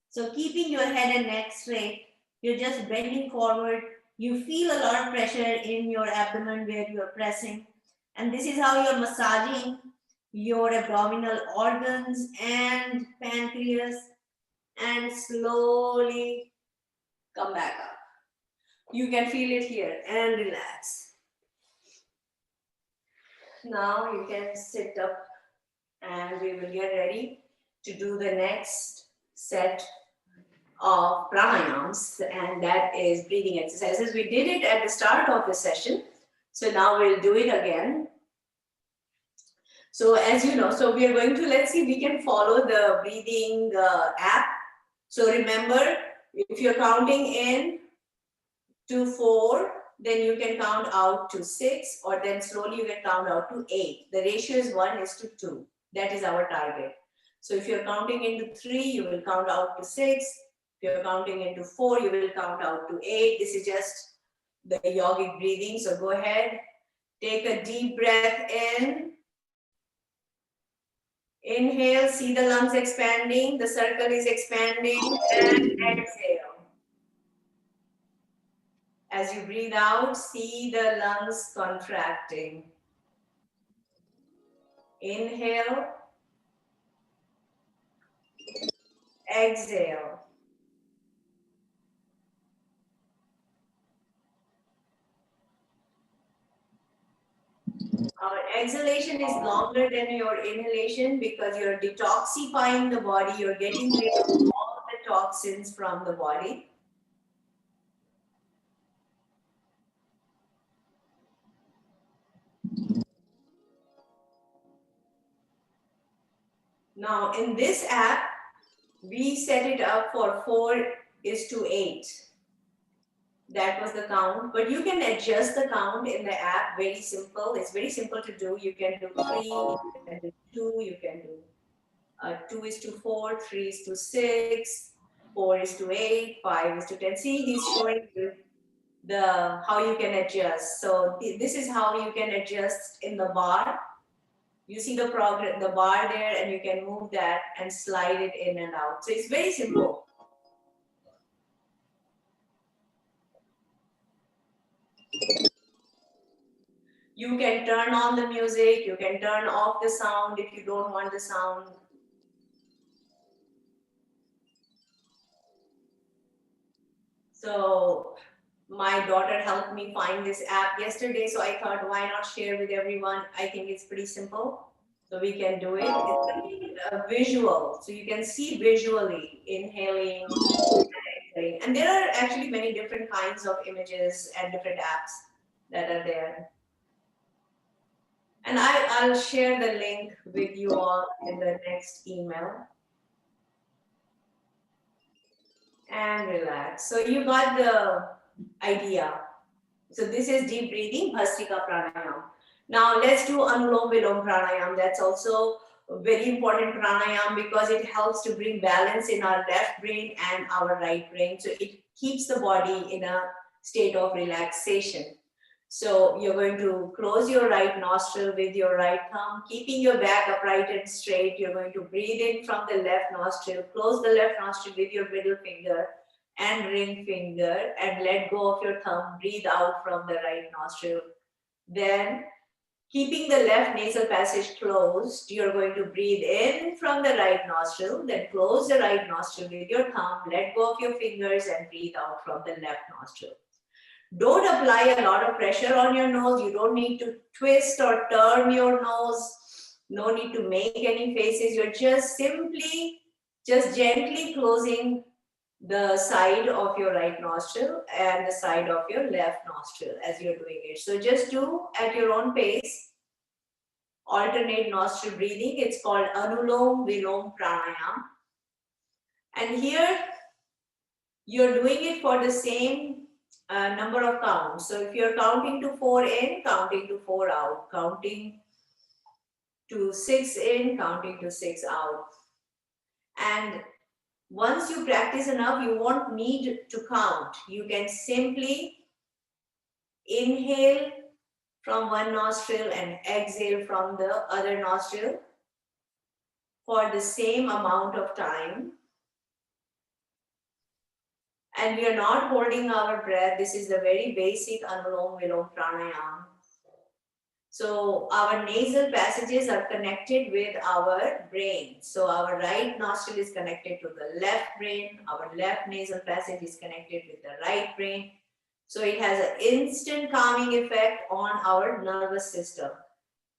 So keeping your head and neck straight, you're just bending forward. You feel a lot of pressure in your abdomen where you're pressing. And this is how you're massaging your abdominal organs and pancreas, and slowly come back up. You can feel it here and relax. Now you can sit up and we will get ready to do the next set of pranayams, and that is breathing exercises. We did it at the start of the session, so now we'll do it again. So as you know, so we are going to, let's see if we can follow the breathing app. So remember, if you're counting in to 4, then you can count out to 6, or then slowly you can count out to 8. The ratio is 1:2. That is our target. So if you're counting into 3, you will count out to 6. If you're counting into 4, you will count out to 8. This is just the yogic breathing. So go ahead, take a deep breath in. Inhale, see the lungs expanding, the circle is expanding, and exhale. As you breathe out, see the lungs contracting. Inhale, exhale. Our exhalation is longer than your inhalation because you're detoxifying the body, you're getting rid of all the toxins from the body. Now in this app, we set it up for 4:8. That was the count, but you can adjust the count in the app. Very simple. It's very simple to do. You can do 3, you can do 2, you can do 2:4, 3:6, 4:8, 5:10. See, he's showing you the how you can adjust. So this is how you can adjust in the bar. You see the progress, the bar there, and you can move that and slide it in and out. So it's very simple. You can turn on the music, you can turn off the sound if you don't want the sound. So my daughter helped me find this app yesterday, so I thought, why not share with everyone? I think it's pretty simple, so we can do it. It's visual, so you can see visually inhaling and exhaling. And there are actually many different kinds of images and different apps that are there. And I'll share the link with you all in the next email. And relax. So you got the idea. So this is deep breathing, Bhastrika Pranayam. Now let's do Anulom Vilom Pranayam. That's also a very important pranayam because it helps to bring balance in our left brain and our right brain. So it keeps the body in a state of relaxation. So you're going to close your right nostril with your right thumb, keeping your back upright and straight. You're going to breathe in from the left nostril, close the left nostril with your middle finger and ring finger, and let go of your thumb. Breathe out from the right nostril. Then, keeping the left nasal passage closed, you're going to breathe in from the right nostril, then close the right nostril with your thumb, let go of your fingers and breathe out from the left nostril. Don't apply a lot of pressure on your nose. You don't need to twist or turn your nose. No need to make any faces. You're just gently closing the side of your right nostril and the side of your left nostril as you're doing it. So just do at your own pace. Alternate nostril breathing. It's called Anulom Vilom Pranayam. And here you're doing it for the same number of counts. So if you're counting to 4 in, counting to 4 out, counting to 6 in, counting to 6 out. And once you practice enough, you won't need to count. You can simply inhale from one nostril and exhale from the other nostril for the same amount of time. And we are not holding our breath. This is the very basic Anulom Vilom Pranayam. So our nasal passages are connected with our brain. So our right nostril is connected to the left brain. Our left nasal passage is connected with the right brain. So it has an instant calming effect on our nervous system.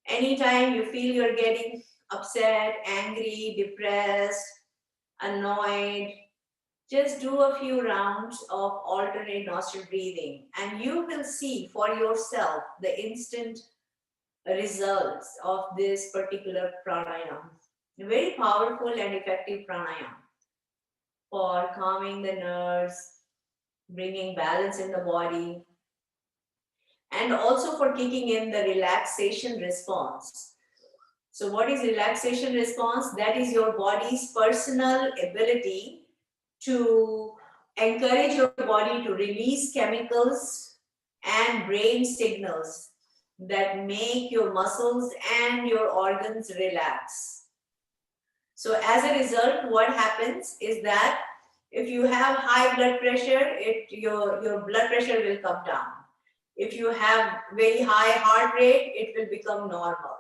Anytime you feel you're getting upset, angry, depressed, annoyed, just do a few rounds of alternate nostril breathing and you will see for yourself the instant results of this particular pranayam. A very powerful and effective pranayam for calming the nerves, bringing balance in the body, and also for kicking in the relaxation response. So what is relaxation response? That is your body's personal ability to encourage your body to release chemicals and brain signals that make your muscles and your organs relax. So as a result, what happens is that if you have high blood pressure, your blood pressure will come down. If you have very high heart rate, it will become normal.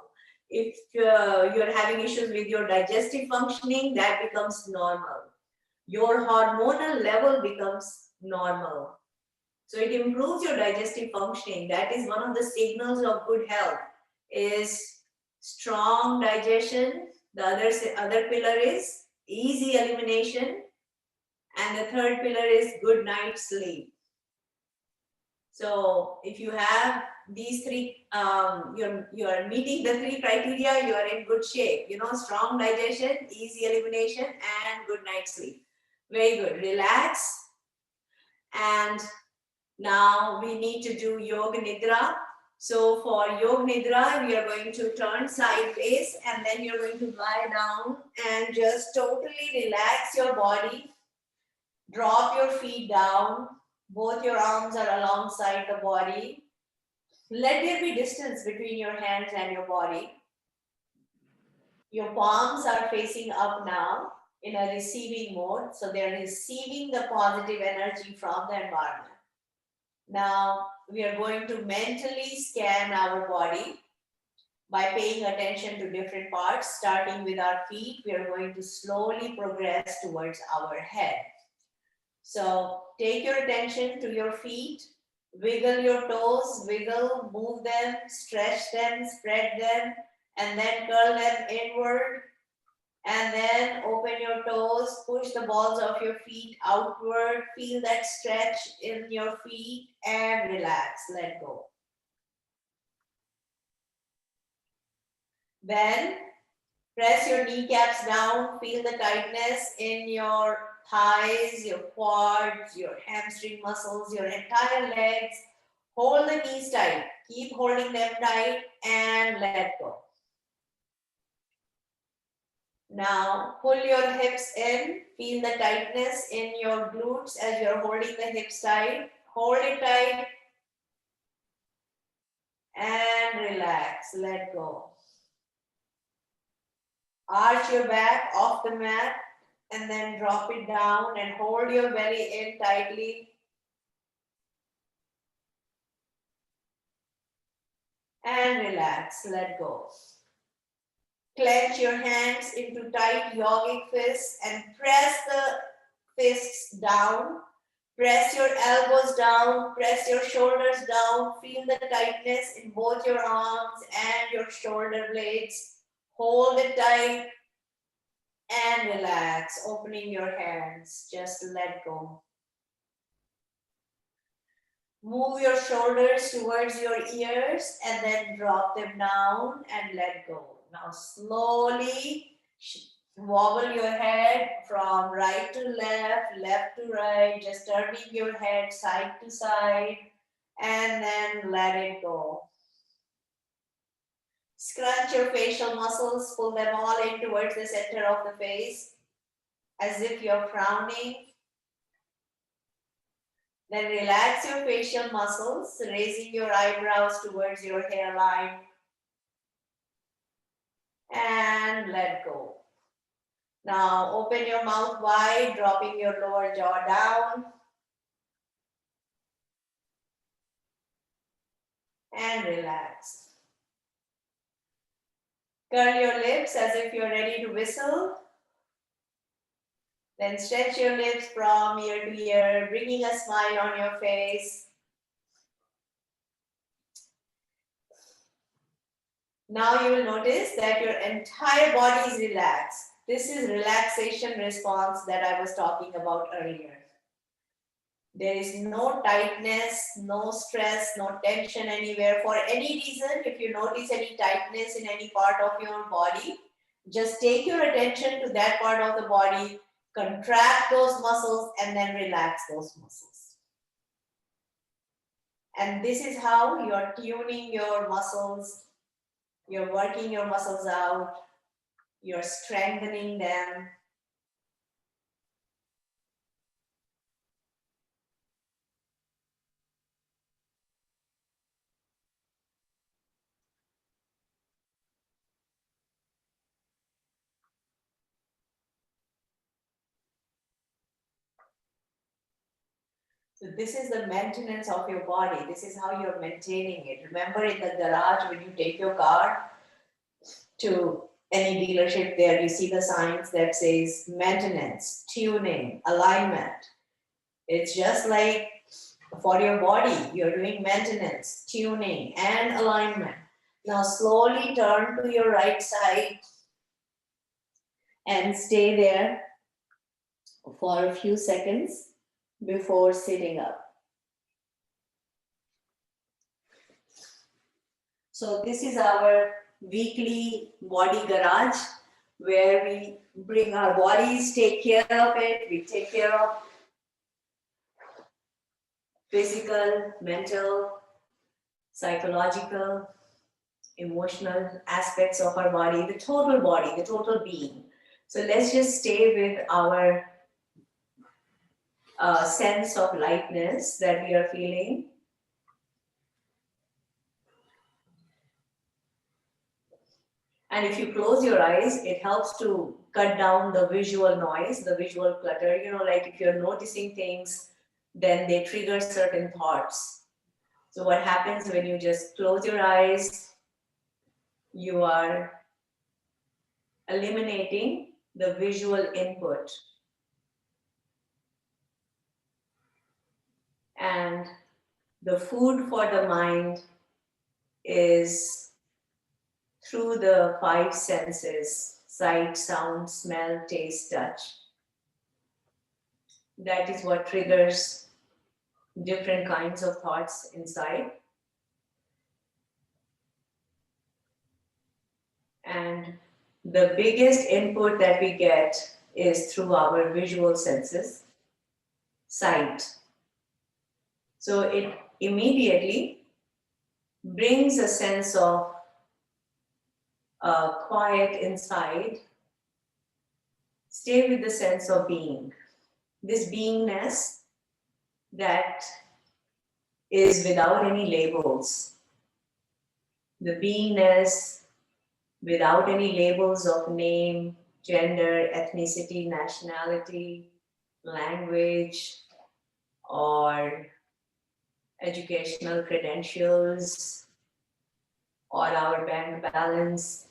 If you're having issues with your digestive functioning, that becomes normal. Your hormonal level becomes normal. So it improves your digestive functioning. That is one of the signals of good health. is strong digestion. The other pillar is easy elimination. And the third pillar is good night's sleep. So if you have these three, you're meeting the three criteria, you are in good shape. You know, strong digestion, easy elimination, and good night's sleep. Very good. Relax. And now we need to do Yoga Nidra. So for Yoga Nidra, we are going to turn sideways and then you're going to lie down and just totally relax your body. Drop your feet down. Both your arms are alongside the body. Let there be distance between your hands and your body. Your palms are facing up now in a receiving mode. So they're receiving the positive energy from the environment. Now we are going to mentally scan our body by paying attention to different parts. Starting with our feet, we are going to slowly progress towards our head. So take your attention to your feet, wiggle your toes, wiggle, move them, stretch them, spread them, and then curl them inward. And then open your toes, push the balls of your feet outward, feel that stretch in your feet and relax, let go. Then press your kneecaps down, feel the tightness in your thighs, your quads, your hamstring muscles, your entire legs. Hold the knees tight, keep holding them tight and let go. Now pull your hips in, feel the tightness in your glutes as you're holding the hips tight. Hold it tight and relax, let go. Arch your back off the mat and then drop it down and hold your belly in tightly. And relax, let go. Clench your hands into tight yogic fists and press the fists down. Press your elbows down, press your shoulders down. Feel the tightness in both your arms and your shoulder blades. Hold it tight and relax, opening your hands. Just let go. Move your shoulders towards your ears and then drop them down and let go. Now slowly wobble your head from right to left, left to right, just turning your head side to side and then let it go. Scrunch your facial muscles, pull them all in towards the center of the face as if you're frowning. Then relax your facial muscles, raising your eyebrows towards your hairline. And let go. Now open your mouth wide, dropping your lower jaw down. And relax. Curl your lips as if you're ready to whistle. Then stretch your lips from ear to ear, bringing a smile on your face. Now you will notice that your entire body is relaxed. This is relaxation response that I was talking about earlier. There is no tightness, no stress, no tension anywhere. For any reason, if you notice any tightness in any part of your body, just take your attention to that part of the body, contract those muscles, and then relax those muscles. And this is how you're tuning your muscles, you're working your muscles out, you're strengthening them. So this is the maintenance of your body. This is how you're maintaining it. Remember in the garage when you take your car to any dealership there, you see the signs that says maintenance, tuning, alignment. It's just like for your body, you're doing maintenance, tuning, and alignment. Now slowly turn to your right side and stay there for a few seconds before sitting up. So this is our weekly body garage where we bring our bodies, take care of it, we take care of physical, mental, psychological, emotional aspects of our body, the total being. So let's just stay with our sense of lightness that we are feeling. And if you close your eyes, it helps to cut down the visual noise, the visual clutter. You know, like if you're noticing things, then they trigger certain thoughts. So what happens when you just close your eyes, you are eliminating the visual input. And the food for the mind is through the five senses: sight, sound, smell, taste, touch. That is what triggers different kinds of thoughts inside. And the biggest input that we get is through our visual senses, sight. So it immediately brings a sense of quiet inside. Stay with the sense of being. This beingness that is without any labels. The beingness without any labels of name, gender, ethnicity, nationality, language, or educational credentials, or our bank balance,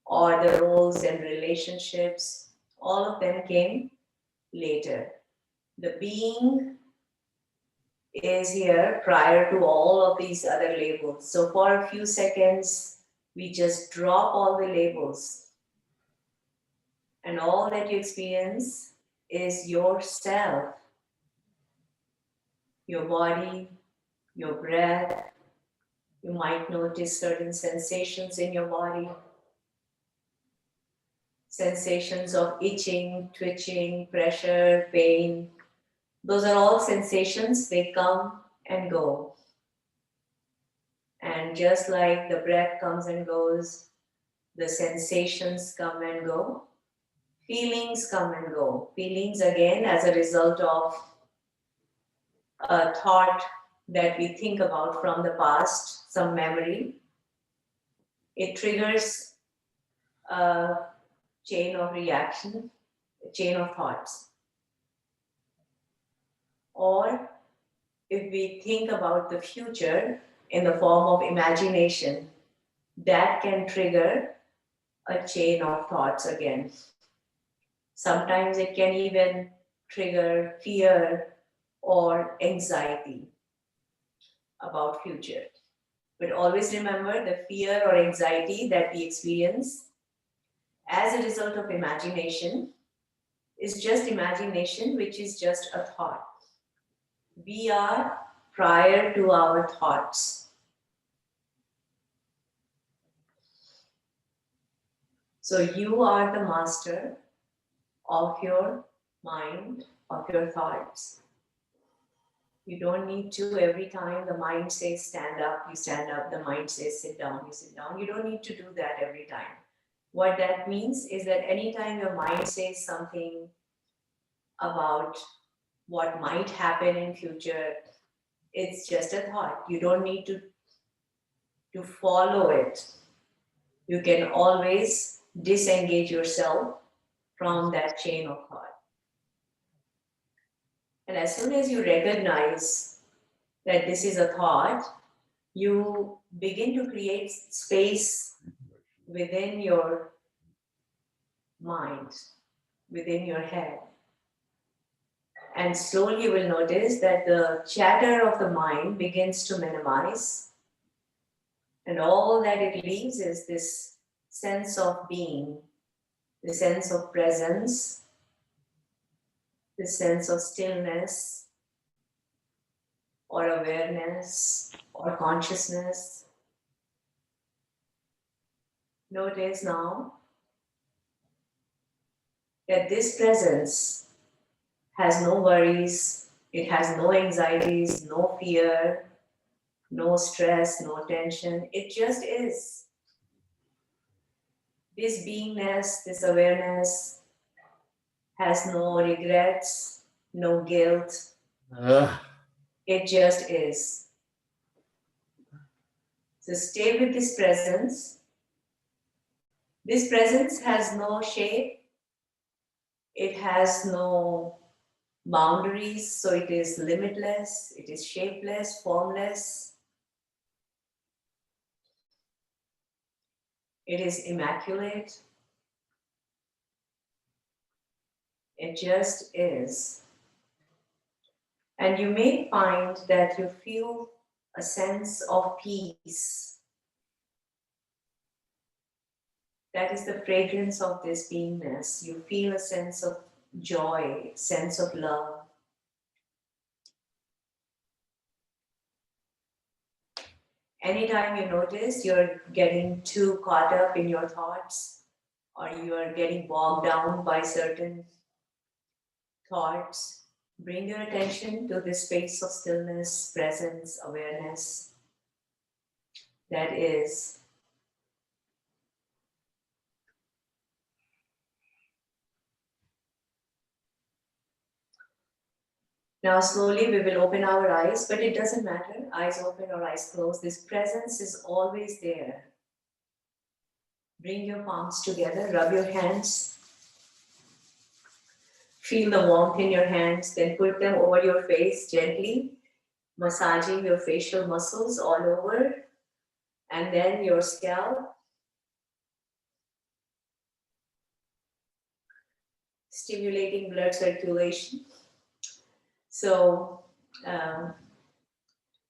or the roles and relationships. All of them came later. The being is here prior to all of these other labels. So for a few seconds, we just drop all the labels. And all that you experience is yourself, your body, your breath. You might notice certain sensations in your body. Sensations of itching, twitching, pressure, pain. Those are all sensations, they come and go. And just like the breath comes and goes, the sensations come and go, feelings come and go. Feelings, again, as a result of a thought that we think about from the past, some memory. It triggers a chain of reaction, a chain of thoughts. Or if we think about the future in the form of imagination, that can trigger a chain of thoughts again. Sometimes it can even trigger fear or anxiety about future. But always remember, the fear or anxiety that we experience as a result of imagination is just imagination, which is just a thought. We are prior to our thoughts. So you are the master of your mind, of your thoughts. You don't need to, every time the mind says stand up, you stand up. The mind says sit down, you sit down. You don't need to do that every time. What that means is that anytime your mind says something about what might happen in future, it's just a thought. You don't need to follow it. You can always disengage yourself from that chain of thought. And as soon as you recognize that this is a thought, you begin to create space within your mind, within your head. And slowly you will notice that the chatter of the mind begins to minimize. And all that it leaves is this sense of being, the sense of presence, the sense of stillness or awareness or consciousness. Notice now that this presence has no worries, it has no anxieties, no fear, no stress, no tension. It just is. This beingness, this awareness has no regrets, no guilt. It just is. So stay with this presence. This presence has no shape. It has no boundaries, so it is limitless, it is shapeless, formless. It is immaculate. It just is. And you may find that you feel a sense of peace. That is the fragrance of this beingness. You feel a sense of joy, sense of love. Anytime you notice you're getting too caught up in your thoughts or you are getting bogged down by certain thoughts, bring your attention to this space of stillness, presence, awareness that is. Now slowly we will open our eyes, but it doesn't matter, eyes open or eyes closed. This presence is always there. Bring your palms together, rub your hands. Feel the warmth in your hands, then put them over your face gently, massaging your facial muscles all over, and then your scalp. Stimulating blood circulation. So,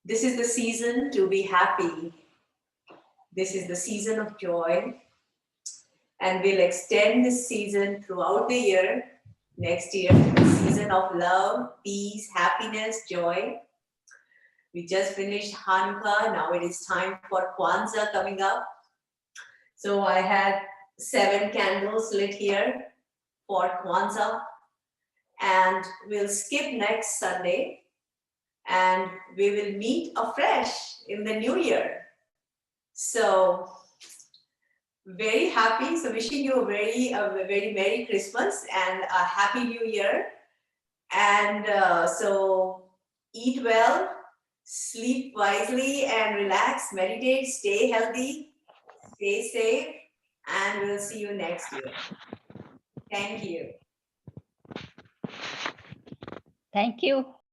this is the season to be happy. This is the season of joy. And we'll extend this season throughout the year. Next year, the season of love, peace, happiness, joy. We just finished Hanukkah. Now it is time for Kwanzaa coming up. So I had 7 candles lit here for Kwanzaa. And we'll skip next Sunday. And we will meet afresh in the new year. So very happy. So wishing you a very Merry Christmas and a Happy New Year. And so eat well, sleep wisely and relax, meditate, stay healthy, stay safe, and we'll see you next year. Thank you. Thank you.